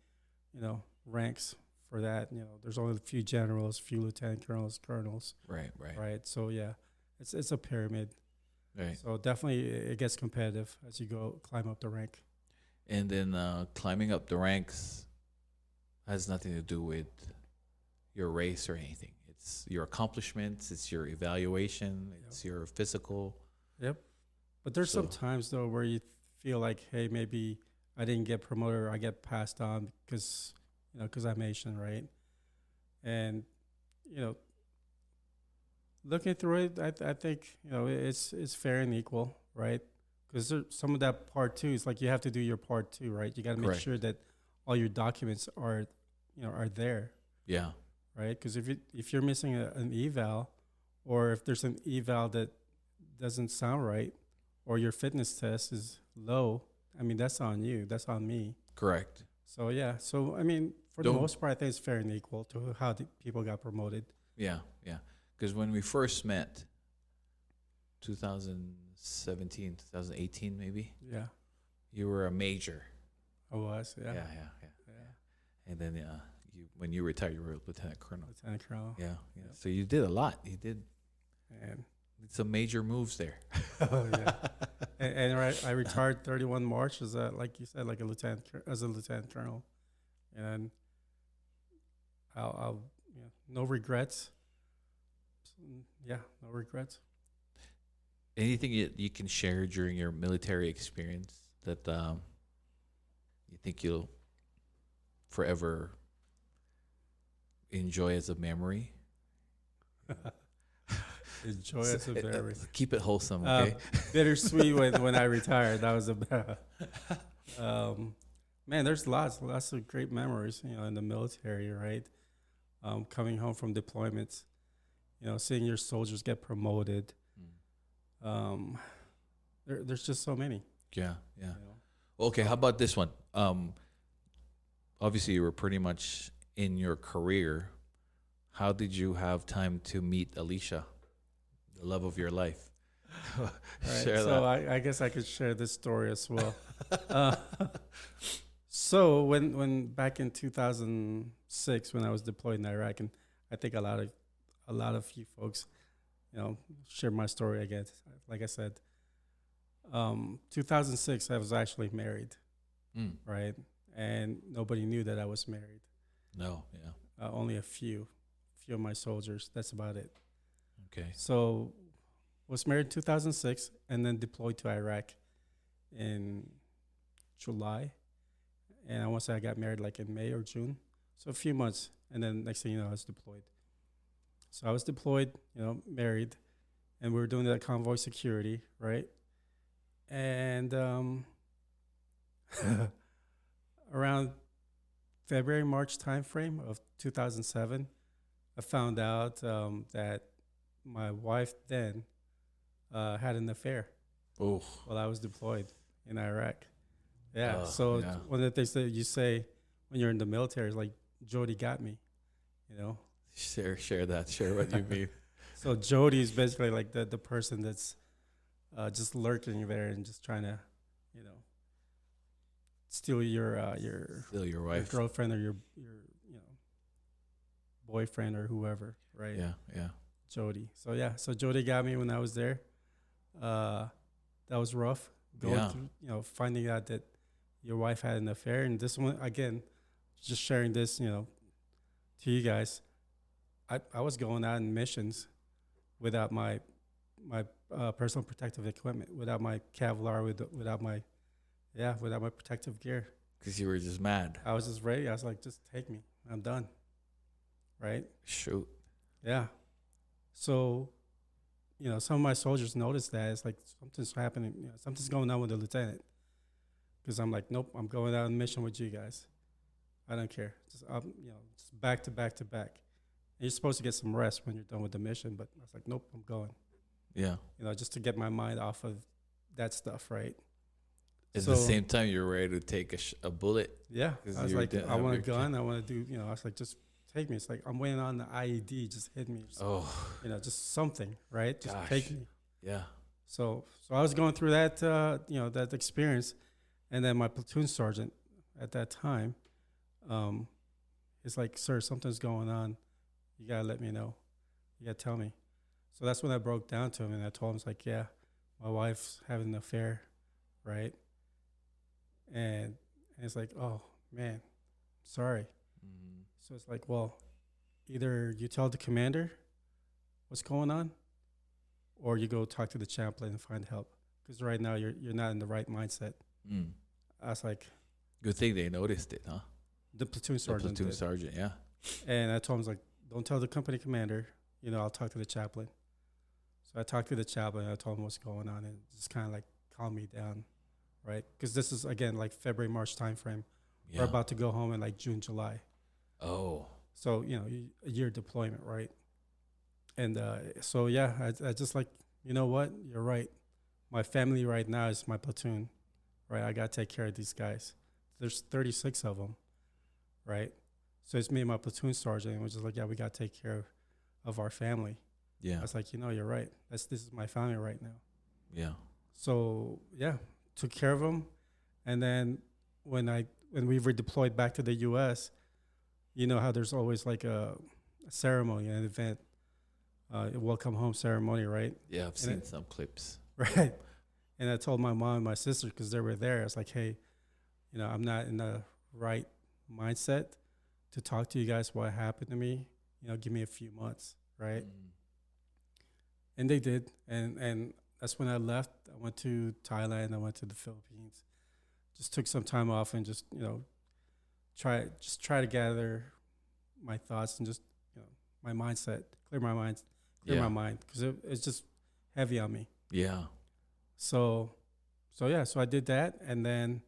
ranks for that. There's only a few generals, few lieutenant colonels, Right. So yeah, it's a pyramid. Right. So definitely it gets competitive as you climb up the rank. And then climbing up the ranks has nothing to do with your race or anything. It's your accomplishments, it's your evaluation, it's your physical. Yep. But there's some So- times though where you feel like, hey, maybe I didn't get promoted or I get passed on because I'm Asian, right? And looking through it, I think it's fair and equal, right? Because some of that part two is like you have to do your part two, right? You got to make Correct. sure that all your documents are there, Yeah. right? Because if you're missing an eval, or if there's an eval that doesn't sound right, or your fitness test is low, I mean that's on you. That's on me. Correct. So yeah. So I mean, for the Don't- most part, I think it's fair and equal to how the people got promoted. Yeah. Because when we first met, 2017, 2018 maybe, Yeah, you were a major. I was. Yeah. Yeah. And then when you retired, you were a lieutenant colonel. Lieutenant Colonel. Yeah. Yep. So you did a lot. You did And some major moves there. oh yeah. and I retired 31 March as like you said, like a lieutenant colonel, and I'll no regrets. Yeah, no regrets. Anything you can share during your military experience that you think you'll forever enjoy as a memory? Enjoy as a memory. Keep it wholesome, okay? Bittersweet when I retired. That was man. There's lots of great memories, in the military, right? Coming home from deployments, seeing your soldiers get promoted. There's just so many. Yeah. you know. Okay, how about this one? Obviously, you were pretty much in your career. How did you have time to meet Alicia, the love of your life? Right, Share so that. I guess I could share this story as well. So when back in 2006, when I was deployed in Iraq, and I think a lot of you folks, share my story again. Like I said, 2006, I was actually married, right? And nobody knew that I was married. No, yeah. Only a few of my soldiers. That's about it. Okay. So was married in 2006 and then deployed to Iraq in July. And I want to say I got married like in May or June. So a few months. And then next thing you know, I was deployed. So I was deployed, married. and we were doing that convoy security, right? And around February, March timeframe of 2007, I found out that my wife then had an affair Oh, while I was deployed in Iraq. Yeah. Oh, So yeah. one of the things that you say when you're in the military is like, Jody got me, you know? share that. Share what you mean. So Jody is basically like the person that's just lurking there and just trying to, you know, steal your Still your your wife. girlfriend or your you know boyfriend or whoever, right? Yeah, yeah. Jody. So yeah, so Jody got me when I was there. That was rough going Yeah. through, you know, finding out that your wife had an affair. And this one again, just sharing this, you know, to you guys. I was going out in missions without my personal protective equipment, without my Cavalry, without my protective gear. Because you were just mad. I was just ready. I was like, just take me. I'm done. Right? Shoot. Yeah. So, you know, some of my soldiers noticed that. It's like something's happening. You know, something's going on with the lieutenant. Because I'm like, nope, I'm going out on mission with you guys. I don't care. Just, you know, just back to back to back. And you're supposed to get some rest when you're done with the mission. But I was like, nope, I'm going. Yeah. You know, just to get my mind off of that stuff, right? At So- the same time, you're ready to take a bullet. Yeah. 'Cause I was you like, didn't I have want a your gun. I want to do, you know, I was like, just take me. It's like, I'm waiting on the IED. Just hit me. Just, Oh, you know, just something, right? Just Gosh. take me. yeah. So I was going through that, you know, that experience. And then my platoon sergeant at that time, is like, sir, something's going on. You got to let me know. You got to tell me. So that's when I broke down to him and I told him, it's like, yeah, my wife's having an affair, right? And it's like, oh, man, sorry. Mhm. So it's like, well, either you tell the commander what's going on or you go talk to the chaplain and find help. Because right now you're not in the right mindset. Mm. I was like, Good thing they noticed it, huh? the platoon The sergeant platoon did. sergeant, yeah. And I told him, I was like, don't tell the company commander. You know, I'll talk to the chaplain. So I talked to the chaplain and I told him what's going on and just kind of like calm me down, right? Because this is, again, like February, March timeframe. Yeah. We're about to go home in like June, July. Oh, So, you know, a year deployment, right? And so, yeah, I just like, you know what? You're right. My family right now is my platoon, right? I got to take care of these guys. There's 36 of them, right? So it's me and my platoon sergeant. And we're just like, yeah, we got to take care of our family. yeah. I was like, you know, you're right. This is my family right now. Yeah. So, yeah, took care of them. And then when we were deployed back to the U.S., you know how there's always like a ceremony, an event, a welcome home ceremony, right? Yeah, I've seen some clips. Right. And I told my mom and my sister, because they were there, I was like, hey, you know, I'm not in the right mindset to talk to you guys what happened to me. You know, give me a few months, right? Mm. And they did. And that's when I left. I went to Thailand. I went to the Philippines. Just took some time off and just, you know, try to gather my thoughts and just, you know, my mindset, clear my mind, Yeah. because it's just heavy on me. Yeah. So yeah, so I did that, and then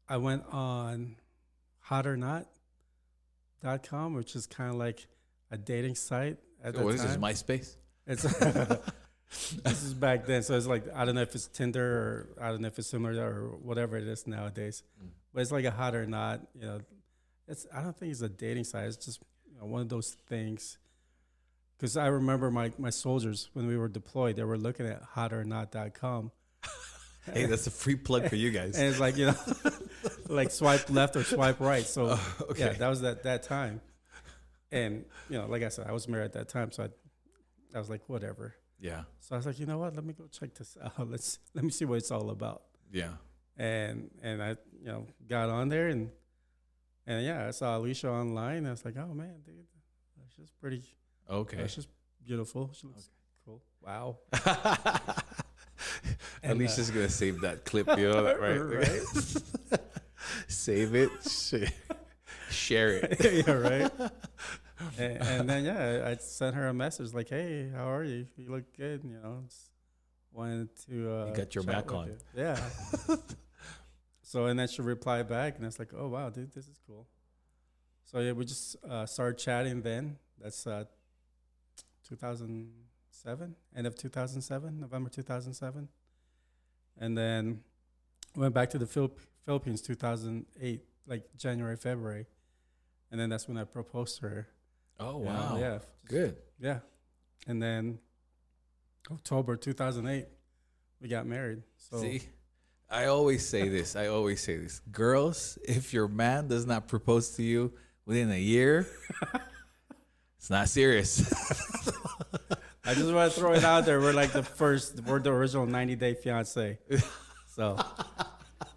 I went on hotornot.com, which is kind of like a dating site at So the what is time. this, MySpace? It's this is back then, so it's like, I don't know if it's Tinder or I don't know if it's similar to, or whatever it is nowadays, but it's like a hot or not. You know, I don't think it's a dating site. It's just, you know, one of those things. Because I remember my soldiers when we were deployed, they were looking at hotornot.com. Hey, that's a free plug for you guys. And it's like, you know, like swipe left or swipe right. So Okay. yeah, that was that time. And, you know, like I said, I was married at that time, so I was like, whatever. Yeah. So I was like, you know what? Let me go check this out. Let me see what it's all about. Yeah. And I, you know, got on there and yeah, I saw Alicia online. And I was like, oh man, dude, she's pretty. Okay. She's beautiful. She looks cool. Wow. At least she's gonna save that clip, you know that, right? Right. Save it, share it. Yeah, right. And then I sent her a message like, "Hey, how are you? You look good. You know, just wanted to You got your chat Mac with on. you." Yeah. So and then she replied back, and I was like, "Oh wow, dude, this is cool." So yeah, we just started chatting. Then that's 2007, end of 2007, November 2007, and then went back to the Philippines 2008, like January, February, and then that's when I proposed to her. Oh wow. Yeah, Good. yeah, and then October 2008, we got married. So See, I always say this. I always say this. Girls, if your man does not propose to you within a year, it's not serious. I just want to throw it out there. We're like we're the original 90-day fiance. So,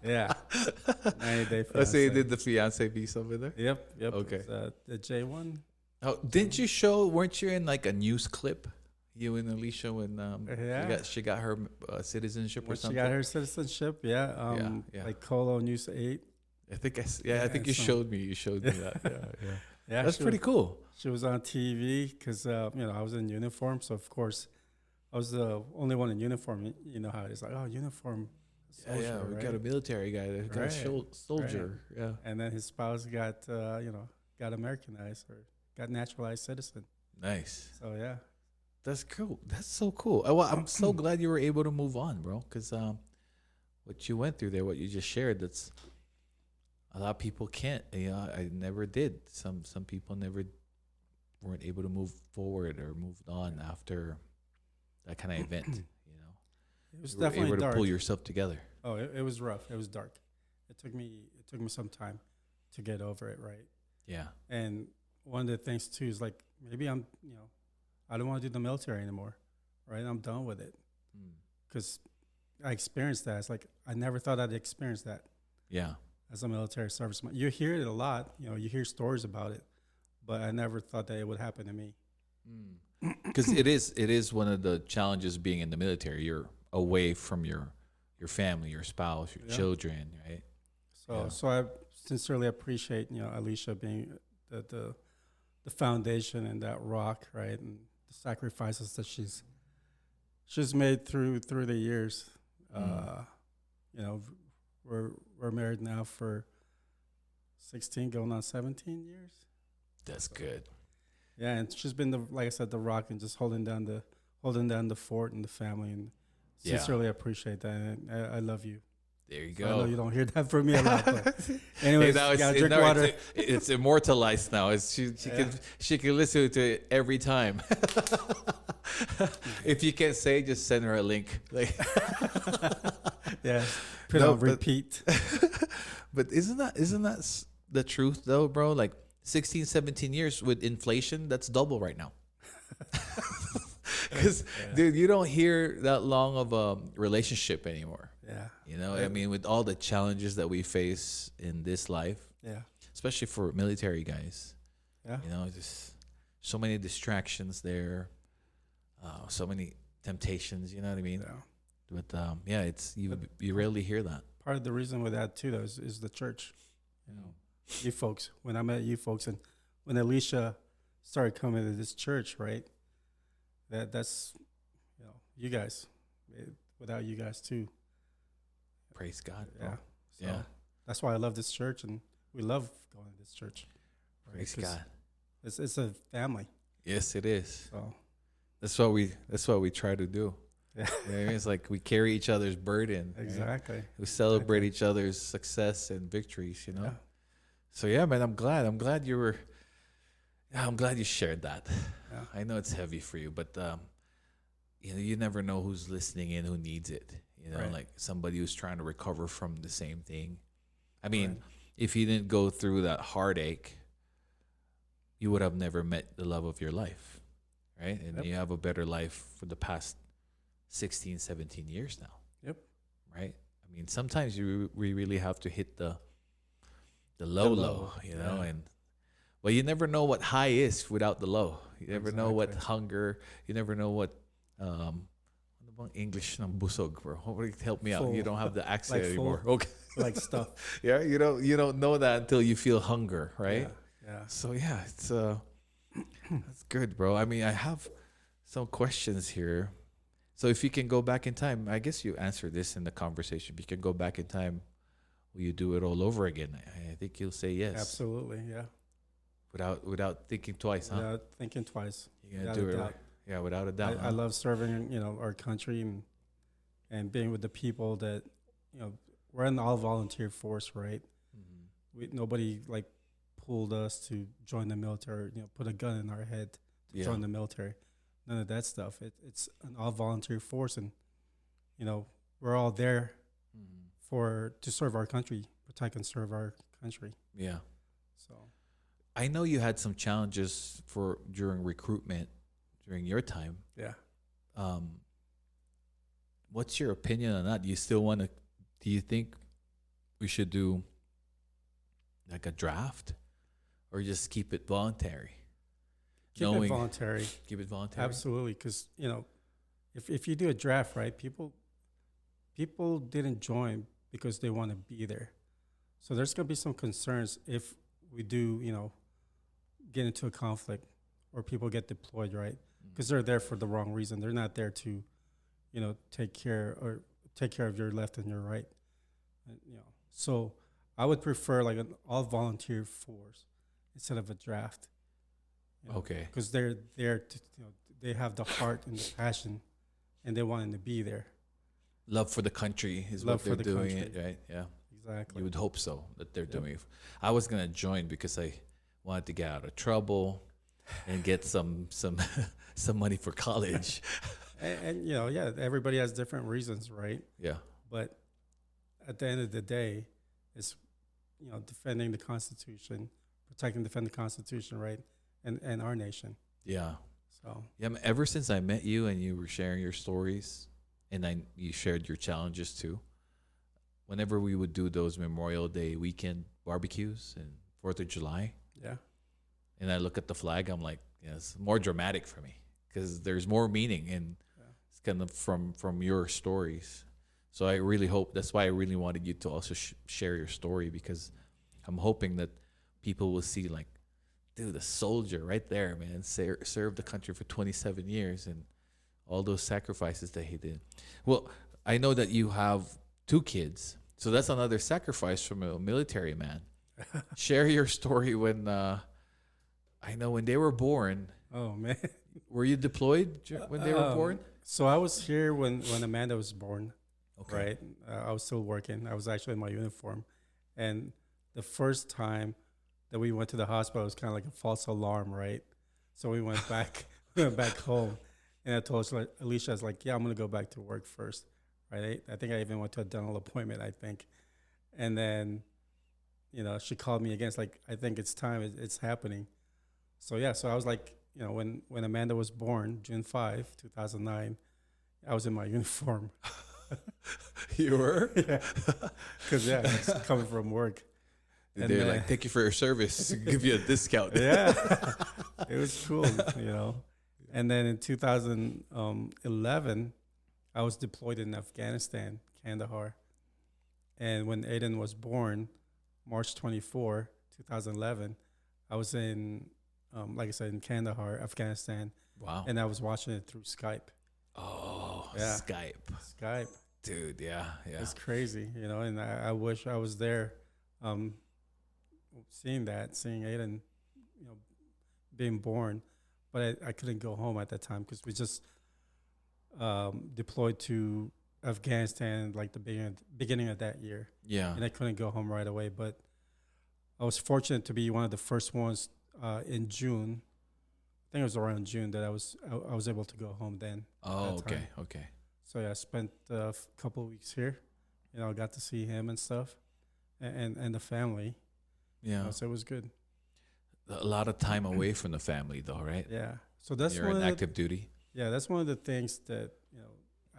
yeah, 90-day fiance. Let's say you did the fiance piece over there. Yep. Okay. It's, the J1. Oh, didn't you show? Weren't you in like a news clip? You and Alicia when Yeah. she got her citizenship or When she something. got her citizenship, yeah. Yeah. Like Colo News 8. I think I Yeah, think you so- showed me. You showed me that. Yeah. Yeah, That's pretty cool. She was on TV because I was in uniform, so of course I was the only one in uniform. You know how it is, like, oh, uniform soldier, Yeah. We right? got a military guy that got a Right, soldier. Yeah. And then his spouse got got Americanized or got naturalized citizen. Nice. So yeah, That's cool. That's so cool. Well, I'm so glad you were able to move on, bro. Because what you went through there, what you just shared, that's a lot of people can't. I never did. Some people never weren't able to move forward or moved on after that kind of event. it was You were definitely able to dark. pull yourself together. Oh, it was rough. It was dark. It took me some time to get over it, right? Yeah. And one of the things too is like maybe I don't want to do the military anymore, right? I'm done with it because I experienced that. It's like I never thought I'd experience that Yeah. as a military serviceman. You hear it a lot, you hear stories about it, but I never thought that it would happen to me. Because it is one of the challenges being in the military. You're away from your family, your spouse, your Yeah. children, right? So I sincerely appreciate Alicia being the foundation and that rock, right, and the sacrifices that she's made through the years. We're married now for 16, going on 17 years. That's good. Yeah, and she's been like I said, the rock and just holding down the fort and the family, and Yeah. sincerely appreciate that. And I love you. There you So I know go. you don't hear that from me a lot, but anyways, Now you gotta drink now water. it's immortalized now. She can listen to it every time. If you can't say, just send her a link. Like, Yeah, put No, on but- repeat. but isn't that the truth though, bro? Like 16, 17 years with inflation, that's double right now. Because dude, you don't hear that long of a relationship anymore. Yeah, I mean, with all the challenges that we face in this life, yeah, especially for military guys. yeah. Just so many distractions there, so many temptations. You know what I mean? Yeah. But it's you rarely hear that. Part of the reason with that too, though, is the church. You folks. When I met you folks, and when Alicia started coming to this church, right? That's you guys. Without you guys too. Praise God. Bro. Yeah. So Yeah. That's why I love this church, and we love going to this church. right? Praise 'Cause God. It's a family. Yes, it is. So That's what we try to do. yeah, You know what I mean? It's like we carry each other's burden. right? exactly. We celebrate each other's success and victories. Yeah. So yeah, man, I'm glad you were. Yeah, I'm glad you shared that. Yeah. I know it's heavy for you, but you never know who's listening in, who needs it. Right. Like somebody who's trying to recover from the same thing. I mean, Right. if you didn't go through that heartache, you would have never met the love of your life, right? And Yep. you have a better life for the past 16, 17 years now. Yep. Right? I mean, sometimes we really have to hit the low, low, yeah. and well, you never know what high is without the low. You never know what Exactly. hunger, you never know what ano bang English ng busog, bro. Help me out. You Full. don't have the accent Like full. anymore. Okay. Like stuff. Yeah, you don't know that until you feel hunger, right? Yeah. So yeah, it's That's good, bro. I mean, I have some questions here. So if you can go back in time, I guess you answered this in the conversation. If you can go back in time, will you do it all over again? I think you'll say yes. Absolutely, yeah. Without thinking twice, huh? Without thinking twice. You're gonna Without do a it, doubt. right? Yeah, without a doubt. I love serving, our country and being with the people that, we're an all volunteer force, right? Nobody like pulled us to join the military, put a gun in our head to join the military. None of that stuff. It's an all volunteer force, and we're all there to serve our country, protect and serve our country. Yeah. So I know you had some challenges during recruitment during your time. yeah. What's your opinion on that? Do you think we should do like a draft or just keep it voluntary? Keep it voluntary. Keep it voluntary. Absolutely, because if you do a draft, right, people didn't join because they want to be there. So there's gonna be some concerns if we do, get into a conflict or people get deployed, right? Because they're there for the wrong reason. They're not there to, take care of your left and your right. So I would prefer like an all volunteer force instead of a draft. Okay. Because they're there to, they have the heart and the passion, and they want to be there. Love for the country is Love what they're for the doing country. it, right? Yeah. Exactly. You would hope so that they're doing it. I was gonna join because I wanted to get out of trouble and get some some money for college. And everybody has different reasons, right? Yeah. But at the end of the day, it's defending the Constitution, protecting, defend the Constitution, right, and our nation. Yeah. So Yeah. Ever since I met you and you were sharing your stories, and you shared your challenges too. Whenever we would do those Memorial Day weekend barbecues and 4th of July, yeah, and I look at the flag, I'm like, yeah, it's more dramatic for me because there's more meaning, and it's kind of from your stories. So I really hope, that's why I really wanted you to also share your story, because I'm hoping that people will see like, dude, a soldier right there, man, served the country for 27 years and all those sacrifices that he did. Well, I know that you have 2 kids, so that's another sacrifice from a military man. Share your story when I know when they were born. Oh man, Were you deployed when they were born? So I was here when Amanda was born. Okay. Right, I was still working. I was actually in my uniform, and the first time that we went to the hospital, it was kind of like a false alarm, right? So we went back, home, and I told Alicia, I was like, "Yeah, I'm gonna go back to work first, right?" I think I even went to a dental appointment, I think, and then, she called me again. It's like, I think it's time. It's happening. So yeah, so I was like, when Amanda was born, June 5, 2009, I was in my uniform. You were? Yeah, because it's coming from work. And They're like, thank you for your service. Give you a discount. Yeah, it was cool, And then in 2011, I was deployed in Afghanistan, Kandahar. And when Aiden was born, March 24, 2011, I was in, like I said, in Kandahar, Afghanistan. Wow. And I was watching it through Skype. Oh, Yeah. Skype. Dude, yeah. It's crazy, and I wish I was there, seeing Aiden, being born, but I couldn't go home at that time because we just deployed to Afghanistan like the beginning of that year. Yeah. And I couldn't go home right away, but I was fortunate to be one of the first ones in June. I think it was around June that I was able to go home then. Oh, that time. Okay. So yeah, I spent a couple of weeks here. I got to see him and stuff, and the family. Yeah. So it was good. A lot of time away from the family, though, right? Yeah. So that's You're in active duty. Yeah, that's one of the things that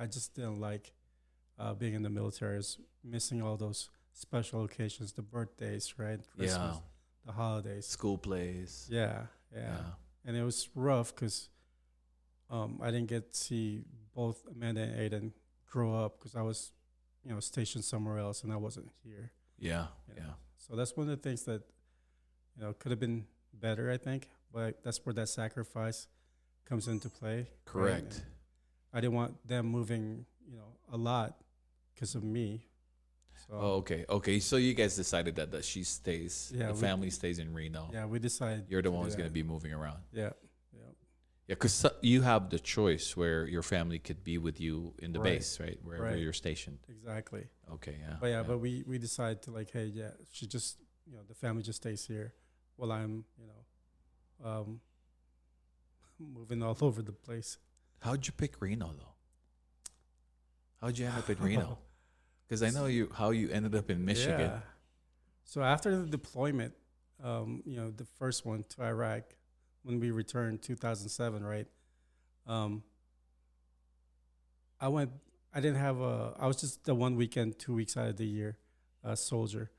I just didn't like being in the military, is missing all those special occasions, the birthdays, right? Christmas, the holidays, school plays. Yeah. And it was rough because I didn't get to see both Amanda and Aiden grow up because I was, stationed somewhere else and I wasn't here. Yeah. So that's one of the things that, could have been better, I think. But that's where that sacrifice comes into play. Correct. And I didn't want them moving, a lot because of me. So Oh, okay. Okay. So you guys decided that she stays, Yeah, the we- family stays in Reno. yeah, we decided. You're the to one do who's going to that. be moving around. Yeah, yeah, Yeah, because you have the choice where your family could be with you in the Right. base, right? Wherever Right. you're stationed. exactly. Okay, yeah. But yeah, but we decided to like, hey, yeah, she just, the family just stays here while I'm, moving all over the place. How'd you pick Reno, though? How'd you end up in Reno? Because I know how you ended up in Michigan. Yeah. So after the deployment, the first one to Iraq, when we returned 2007, right? I was just the 1 weekend, 2 weeks out of the year soldier.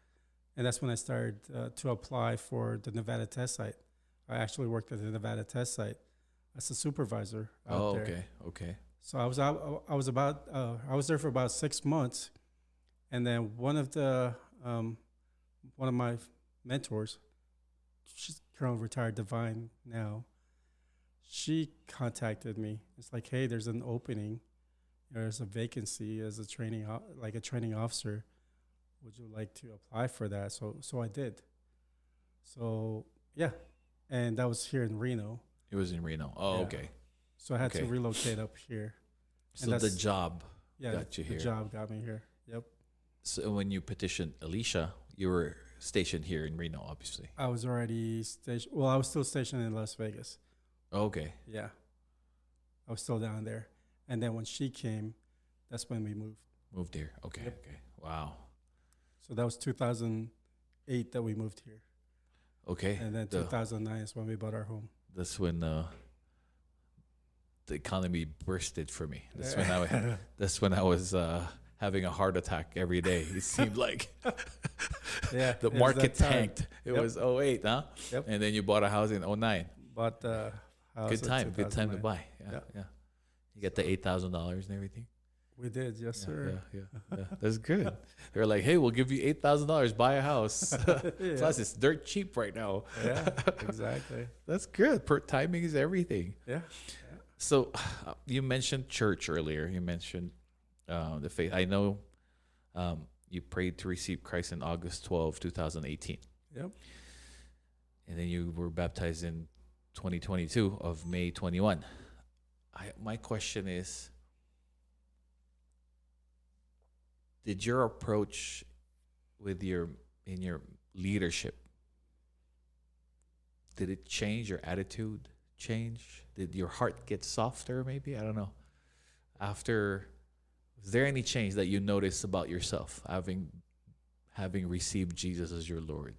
And that's when I started to apply for the Nevada test site. I actually worked at the Nevada test site as a supervisor out there. Okay, okay. So I was there for about 6 months, and then one of my mentors, she's currently retired divine now. She contacted me. It's like, hey, there's an opening, there's a vacancy as a training officer. Would you like to apply for that? So I did. So yeah, and that was here in Reno. It was in Reno. Oh, Yeah. okay. So I had to Okay. relocate up here. So the job Yeah, got you the here. job got me here. Yep. So when you petitioned Alicia, you were stationed here in Reno, obviously. I was already stationed. Well, I was still stationed in Las Vegas. Okay. Yeah. I was still down there. And then when she came, that's when we moved. Moved here. Okay. Yep. Okay. Wow. So that was 2008 that we moved here. Okay. And then 2009 is when we bought our home. That's when the economy bursted for me. That's when I was having a heart attack every day. It seemed like Yeah. the it was market that time. tanked. It Yep. was 08, huh? Yep. And then you bought a house in 09. Bought the house Good in time. Good time to 2009. buy. Yeah. Yep. Yeah. You get the $8,000 and everything. We did, yes, Yeah, sir. yeah. That's good. They're like, hey, we'll give you $8,000, buy a house. Yeah. Plus, it's dirt cheap right now. Yeah, exactly. That's good. Timing is everything. Yeah. So, you mentioned church earlier. You mentioned the faith. I know you prayed to receive Christ in August 12, 2018. Yep. And then you were baptized in 2022 of May 21. My question is, did your approach in your leadership, did it change? Your attitude change? Did your heart get softer maybe? I don't know. Was there any change that you noticed about yourself having received Jesus as your Lord?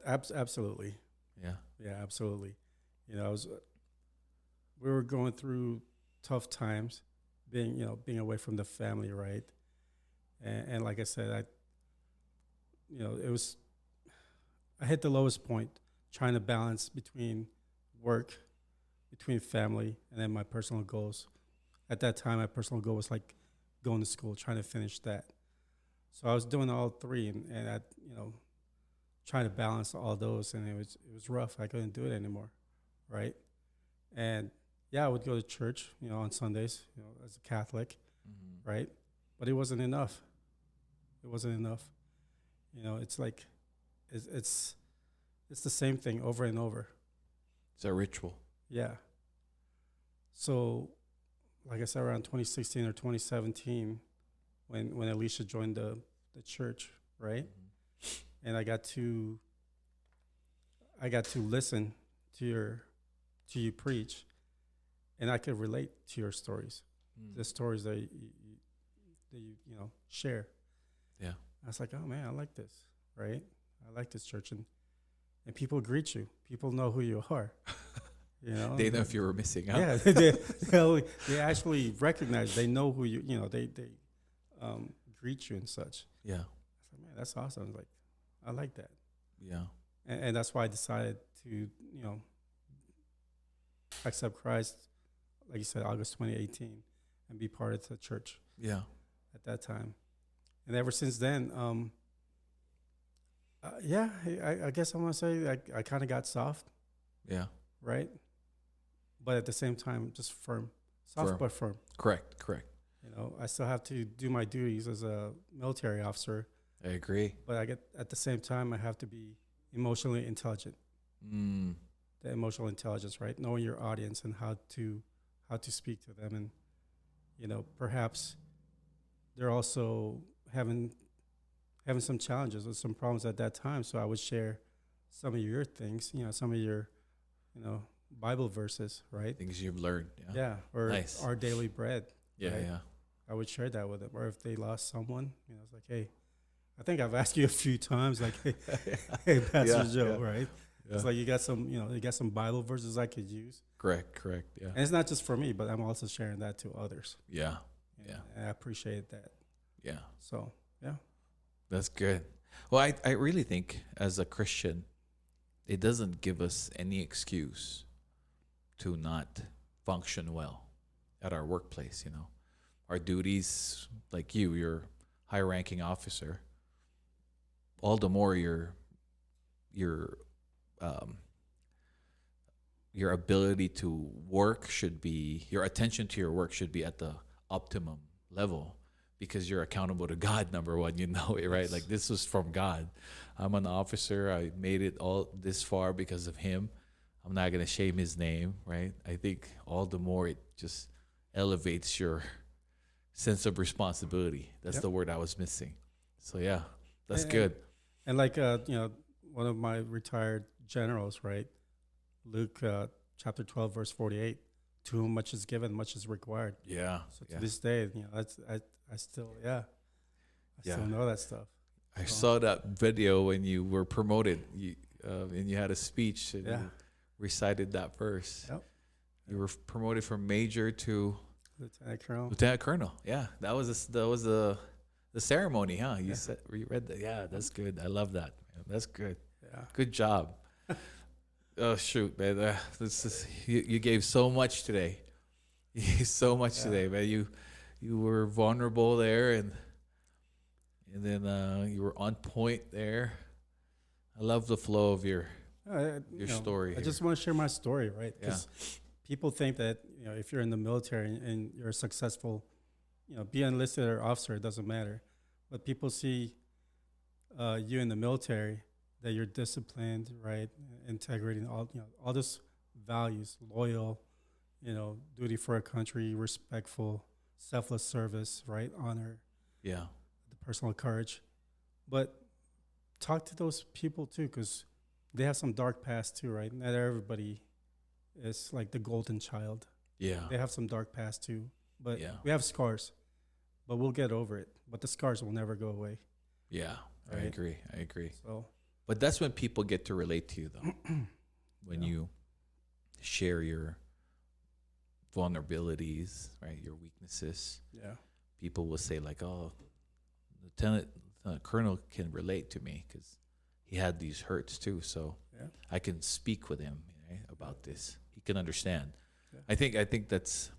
Absolutely. Yeah. Yeah, absolutely. We were going through tough times, being away from the family, right? And like I said, I hit the lowest point trying to balance between work, between family, and then my personal goals. At that time, my personal goal was like going to school, trying to finish that. So I was doing all three, and I, trying to balance all those, and it was rough. I couldn't do it anymore, right? And yeah, I would go to church, on Sundays, as a Catholic, right? But it wasn't enough. It wasn't enough. It's like, it's the same thing over and over. It's a ritual. Yeah. So, like I said, around 2016 or 2017, when Alicia joined the church, right? And I got to listen to you preach, and I could relate to your stories, the stories that you share. Yeah. I was like, oh man, I like this, right? I like this church, and people greet you. People know who you are. They know if you were missing out. Yeah, they actually recognize. They know who you. They greet you and such. Yeah. I was like, man, that's awesome. I was like, I like that. Yeah. And that's why I decided to accept Christ, like you said, August 2018, and be part of the church. Yeah. At that time, and ever since then, I guess I want to say I kind of got soft, Yeah. right? But at the same time, just firm, soft Firm. but firm. Correct. Correct. You know, I still have to do my duties as a military officer, I agree. but at the same time, I have to be emotionally intelligent. Mm. The emotional intelligence, right? Knowing your audience and how to speak to them, and you know, perhaps they're also having some challenges or some problems at that time. So I would share some of your things, you know, some of your, you know, Bible verses, right? Things you've learned. Yeah. Yeah, or Nice. our daily bread. Yeah. right? Yeah. I would share that with them. Or if they lost someone, you know, it's like, hey, I think I've asked you a few times, like, hey, hey, Pastor Yeah, Joe, yeah. right? Yeah. It's like you got some, you know, you got some Bible verses I could use. Correct. Correct. Yeah. And it's not just for me, but I'm also sharing that to others. Yeah. And Yeah. I appreciate that. Yeah. So, yeah. That's good. Well, I really think as a Christian, it doesn't give us any excuse to not function well at our workplace, you know. Our duties, like you're high ranking officer, all the more your ability to work should be, your attention to your work should be at the optimum level, because you're accountable to God, number one, you know it, right? Yes. Like, this was from God. I'm an officer. I made it all this far because of him. I'm not going to shame his name, right? I think all the more it just elevates your sense of responsibility. That's Yep. the word I was missing. So yeah, that's And- good. And like, you know, one of my retired generals, right? Luke chapter 12, verse 48, to whom much is given, much is required. Yeah. So to Yeah. this day, you know, I still, I Yeah. still know that stuff. I saw that video when you were promoted, and you had a speech and Yeah. you recited that verse. Yep. You were promoted from major to Lieutenant Colonel. lieutenant colonel. Yeah, that was the ceremony, huh? You read that. Yeah, that's good. I love that. Man. That's good. Yeah. Good job. Oh shoot, man! You gave so much today. You gave so much today, man. You were vulnerable there, and then you were on point there. I love the flow of your You know, story. I just want to share my story, right? Yeah. Because people think that, you know, if you're in the military and you're successful, you know, be enlisted or officer, it doesn't matter. But people see you in the military, that you're disciplined, right? Integrity, and all these values, loyal, you know, duty for a country, respectful, selfless service, right? Honor, Yeah. the personal courage. But talk to those people too, because they have some dark past too, right? Not everybody is like the golden child. Yeah. They have some dark past too. But Yeah. we have scars, but we'll get over it. But the scars will never go away. Yeah. I Right. agree. I agree. So, But that's when people get to relate to you, though. When Yeah. you share your vulnerabilities, right? Your weaknesses. yeah. People will say like, "Oh, Lieutenant Colonel can relate to me because he had these hurts too, so Yeah. I can speak with him, right, about this. He can understand." Yeah. I think that's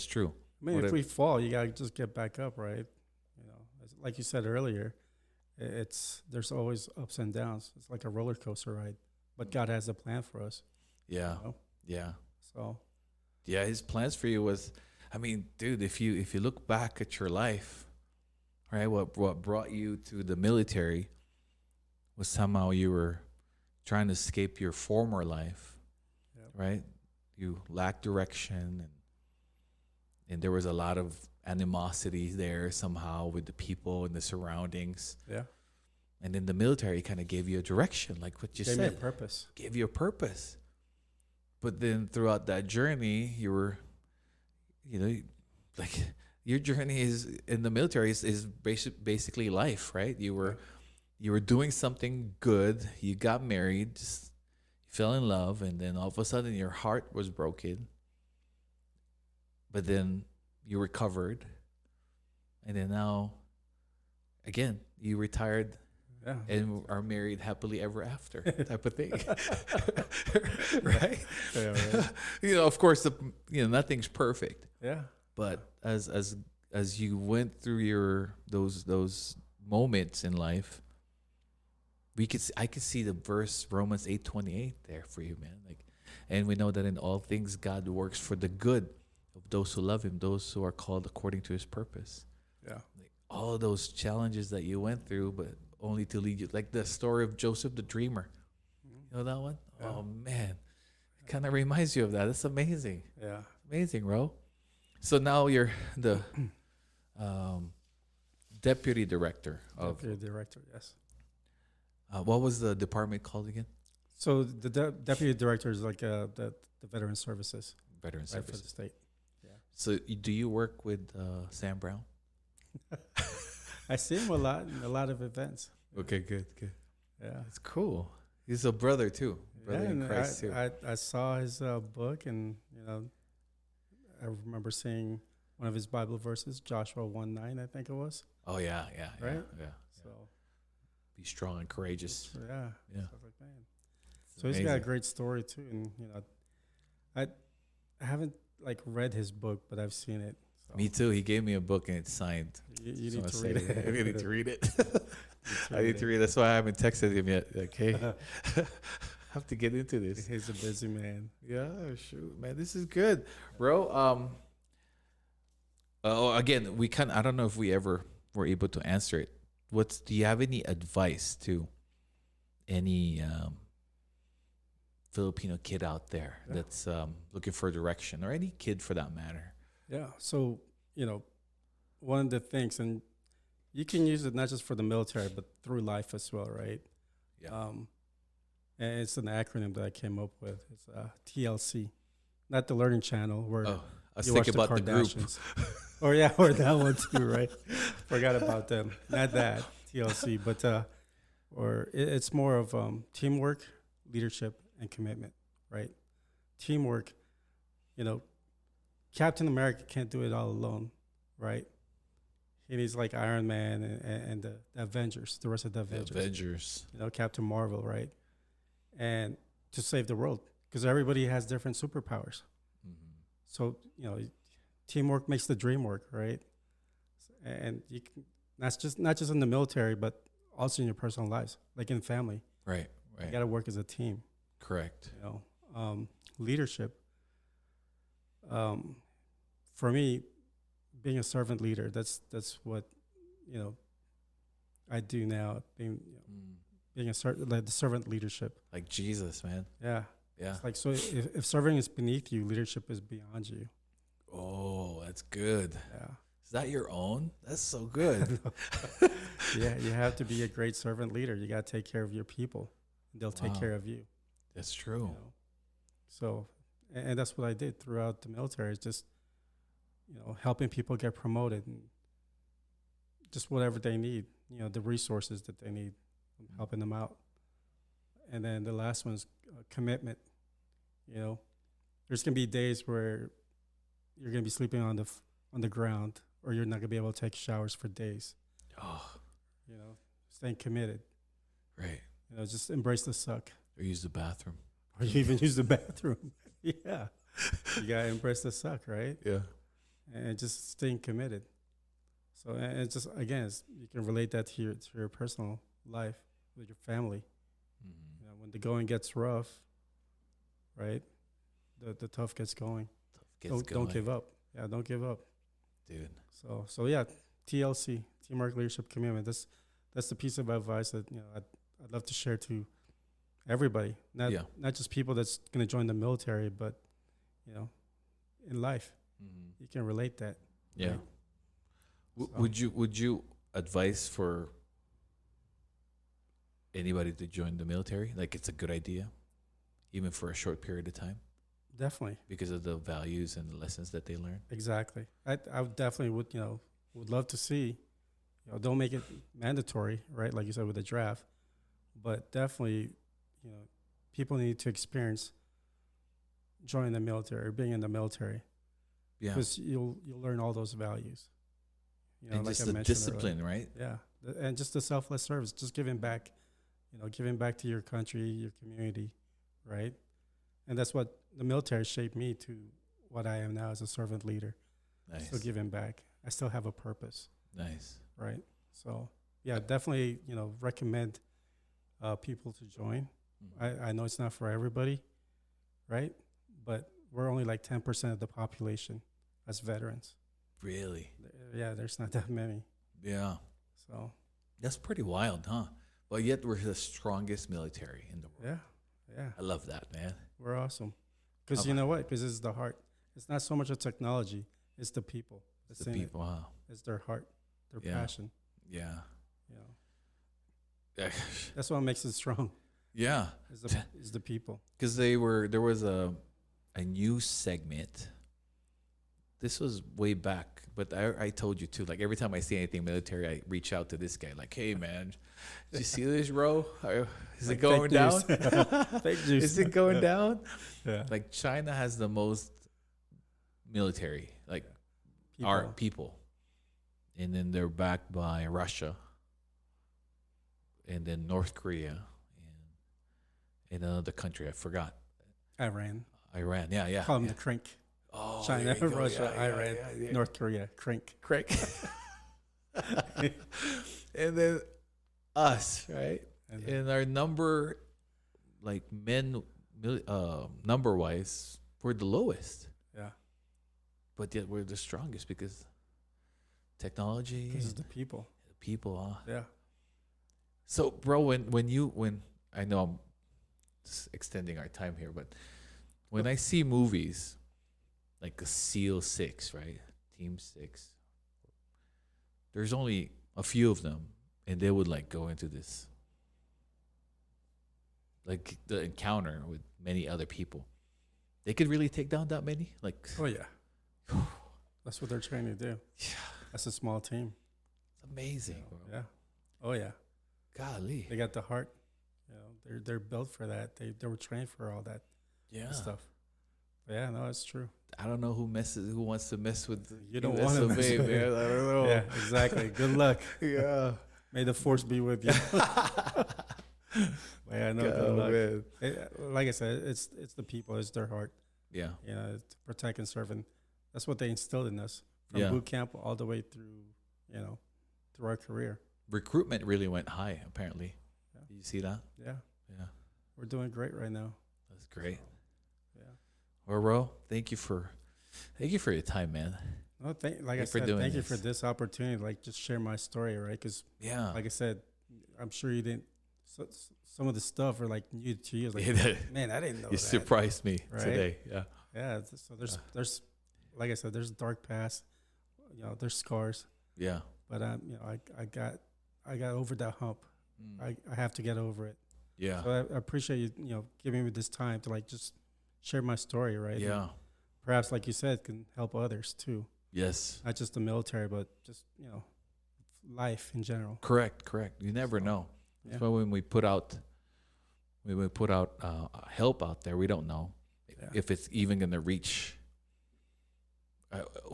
true. I mean, What if I- we fall, you gotta just get back up, right? You know, like you said earlier, there's always ups and downs. It's like a roller coaster ride, but God has a plan for us. Yeah, You know? yeah, So, yeah. His plans for you was, I mean, dude, if you look back at your life, right, what brought you to the military was somehow you were trying to escape your former life, Yep. right? You lacked direction, and there was a lot of animosity there somehow with the people and the surroundings. yeah, And then the military kind of gave you a direction, like what you gave me a said, purpose. gave you a purpose. But then throughout that journey, you were, like your journey is in the military is basically life, right? You were doing something good. You got married, just fell in love, and then all of a sudden your heart was broken. But then you recovered, and then now, again, you retired Yeah. and are married happily ever after, type of thing, right? Yeah, right. Of course, nothing's perfect, Yeah. but as you went through those moments in life, I could see the verse Romans 8:28 there for you, man. Like, and we know that in all things God works for the good of those who love Him, those who are called according to His purpose. Yeah. Like all of those challenges that you went through, but only to lead you, like the story of Joseph the dreamer. You know that one? Yeah. Oh man, it kind of reminds you of that. It's amazing. Yeah. Amazing, Ro. So now you're the deputy director of. Deputy director, yes. What was the department called again? So the deputy director is like the veteran services, Veteran right, for the Services. state. Yeah. So do you work with Sam Brown? I see him a lot in a lot of events. Okay, good. Yeah. That's cool. He's a brother too. Brother in and Christ too. I saw his book, and I remember seeing one of his Bible verses, Joshua 1:9, I think it was. Oh yeah. Right? Yeah. So Be strong and courageous. yeah. Yeah. So I was like, man. So he's got a great story too, and I haven't like read his book, but I've seen it. So Me too. He gave me a book and it's signed. You So need I to say read it. I need to read it. I read need to read. That's why I haven't texted him yet. Okay, have to get into this. He's a busy man. Yeah, shoot, man, this is good, bro. Again, I don't know if we ever were able to answer it. Do you have any advice to any Filipino kid out there that's looking for direction, or any kid for that matter? Yeah. So, one of the things, and you can use it not just for the military, but through life as well, right? Yeah. And it's an acronym that I came up with. It's TLC, not the Learning Channel, where I was you watch thinking about the group. Kardashians. Or that one too, right? Forgot about them. Not that TLC, but it's more of teamwork, leadership, and commitment, right? Teamwork, Captain America can't do it all alone, right? He needs like Iron Man and the Avengers, the rest of the Avengers. Captain Marvel, right? And to save the world, because everybody has different superpowers. Mm-hmm. So, teamwork makes the dream work, right? And you can, not just in the military, but also in your personal lives, like in family. Right. You got to work as a team. Correct. Leadership. For me, being a servant leader, that's what I do now. Being the servant leadership. Like Jesus, man. Yeah. Yeah. It's like, so if serving is beneath you, leadership is beyond you. Oh, that's good. Yeah. Is that your own? That's so good. Yeah, you have to be a great servant leader. You got to take care of your people. They'll take care of you. That's true. So, and that's what I did throughout the military. Is just, helping people get promoted and just whatever they need. The resources that they need, helping them out. And then the last one's commitment. There's gonna be days where you're gonna be sleeping on the ground, or you're not gonna be able to take showers for days. Oh. Staying committed. Right. Just embrace the suck. Or use the bathroom. Or you even use the bathroom. Yeah. You gotta embrace the suck, right? Yeah. And just staying committed. So, and it's just, again, you can relate that to your personal life with your family. Mm-hmm. When the going gets rough, right? The tough gets going. Don't give up. Yeah, don't give up, dude. So yeah, TLC, teamwork, leadership, commitment. That's the piece of advice that I'd love to share to everybody. Not just people that's going to join the military, but in life, you can relate that. Yeah. Right? Would you advise for anybody to join the military? Like, it's a good idea, even for a short period of time? Definitely. Because of the values and the lessons that they learn? Exactly. I would definitely would love to see, don't make it mandatory, right? Like you said with the draft, but definitely, people need to experience joining the military or being in the military. Yeah. Because you'll learn all those values. And like just the discipline, earlier. Right? Yeah. And just the selfless service, just giving back, giving back to your country, your community, right? And that's what the military shaped me to what I am now as a servant leader. Nice. Still giving back. I still have a purpose. Nice. Right. So, yeah, definitely, recommend people to join. I know it's not for everybody, right? But we're only like 10% of the population as veterans. Really? Yeah, there's not that many. Yeah. So That's pretty wild, huh? But yet we're the strongest military in the world. yeah, I love that, man. we're awesome. Because you know what? Because it's the heart. It's not so much a technology. It's the people. It's the people, huh? It's their heart, their Yeah. passion. Yeah. You know, that's what makes it strong. Yeah. Is the people. Because there was a news segment. This was way back, but I told you too. Like every time I see anything military, I reach out to this guy. Like, hey man, did you see this, Ro? Is it going down? Fake news. Is it going down? Yeah. Like China has the most military, like People. our people, and then they're backed by Russia, and then North Korea, and another country I forgot. Iran. Iran. Yeah. Call them the crank. Oh, China, there you go. Russia, Yeah, Iran, yeah. North Korea, crank. Craig. And then us, right? And And our number, like number wise, we're the lowest, yeah, but yet we're the strongest because technology, this is and the people. the people. Huh? Yeah. So, bro, when I know I'm just extending our time here, but when I see movies like a SEAL 6, right? Team 6, there's only a few of them, and they would like go into this, like the encounter with many other people. They could really take down that many? Like, Oh yeah. That's what they're trying to do. yeah, That's a small team. it's amazing, bro. Yeah. Oh yeah. Golly. They got the heart. You know, they're built for that. They were trained for all that Yeah. stuff. But yeah, no, it's true. I don't know who wants to mess with You don't US want to of mess A, with man. it. I don't know. Yeah, exactly. Good luck. Yeah. May the force be with you. Yeah, no, good luck. Man. Like I said, it's the people. It's their heart. Yeah. You know, to protect and serve, and that's what they instilled in us from Yeah. boot camp all the way through. You know, through our career. Recruitment really went high, apparently. Yeah. Did you see that? Yeah, Yeah. we're doing great right now. That's great. Yeah. Well, Ro, thank you for your time, man. No, like Thank I you for said, doing thank you for this. this opportunity. Like, just share my story, right? Because, Yeah. like I said, I'm sure you didn't. Some of the stuff are like new to you. It's like, Yeah. man, I didn't know You that. surprised me Right? today. Yeah. Yeah. So there's, like I said, there's dark past. You know, there's scars, Yeah. but you know, I got over that hump. Mm. I have to get over it. Yeah. So I appreciate you, you know, giving me this time to like just share my story, right? Yeah. And perhaps, like you said, can help others too. Yes. Not just the military, but just, you know, life in general. Correct. You never So, know. Yeah. That's why when we put out help out there, we don't know Yeah. if it's even going to reach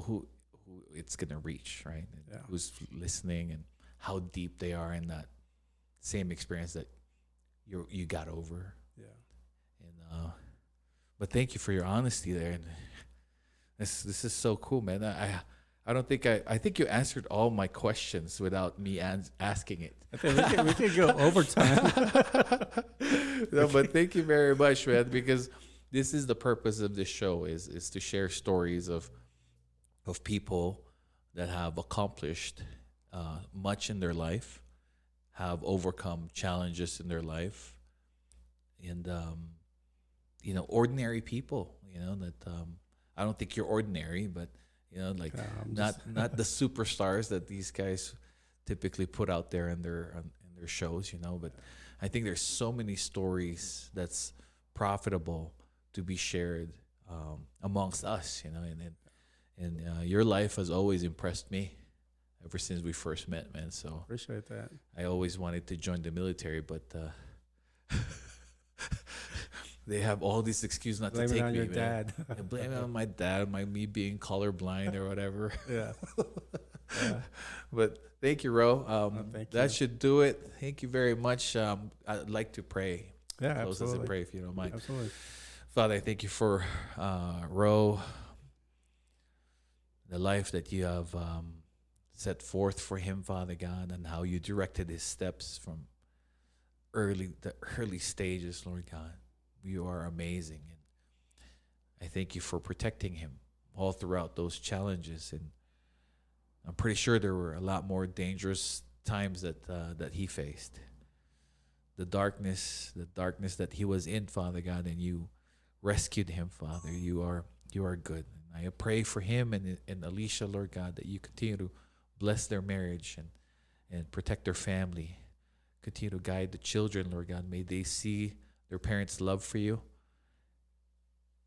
who it's going to reach, right? And Yeah. who's listening and how deep they are in that same experience that you got over. Yeah. And but thank you for your honesty there. And this is so cool, man. I don't think I think you answered all my questions without me asking it. I think we can go overtime. No, but thank you very much, man, because this is the purpose of this show is to share stories of people that have accomplished much in their life, have overcome challenges in their life, and you know, ordinary people. You know that I don't think you're ordinary, but you know, like not the superstars that these guys typically put out there in their shows. You know, but I think there's so many stories that's profitable to be shared amongst us. You know, and your life has always impressed me ever since we first met, man. So Appreciate that. I always wanted to join the military, but they have all these excuses not Blame to it take on me. your Man. dad. I blame it on my dad, me being colorblind or whatever. Yeah. Yeah. But thank you, Ro. Thank that you. should do it. Thank you very much. I'd like to pray. Yeah, Close us in absolutely. prayer if you don't mind. Absolutely. Father, I thank you for Ro, the life that you have set forth for him, Father God, and how you directed his steps from the early stages, Lord God. You are amazing. And I thank you for protecting him all throughout those challenges. And I'm pretty sure there were a lot more dangerous times that he faced. The darkness that he was in, Father God, and you rescued him, Father. You are good. And I pray for him and Alicia, Lord God, that you continue to bless their marriage and protect their family. Continue to guide the children, Lord God. May they see their parents' love for you.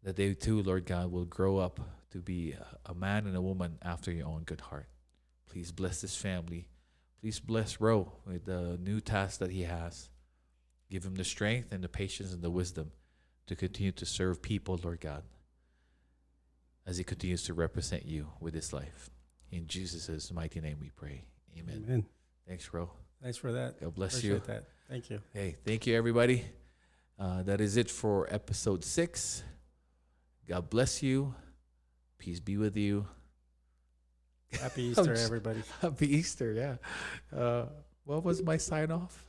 That they too, Lord God, will grow up to be a man and a woman after your own good heart. Please bless this family. Please bless Ro with the new task that he has. Give him the strength and the patience and the wisdom to continue to serve people, Lord God, as he continues to represent you with his life. In Jesus' mighty name we pray. Amen. Amen. Thanks, Ro. Thanks for that. God bless Appreciate you. that. Thank you. Hey, thank you, everybody. That is it for episode 6. God bless you. Peace be with you. Happy Easter, everybody. Happy Easter, yeah. What was my sign off?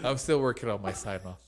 I'm still working on my sign off.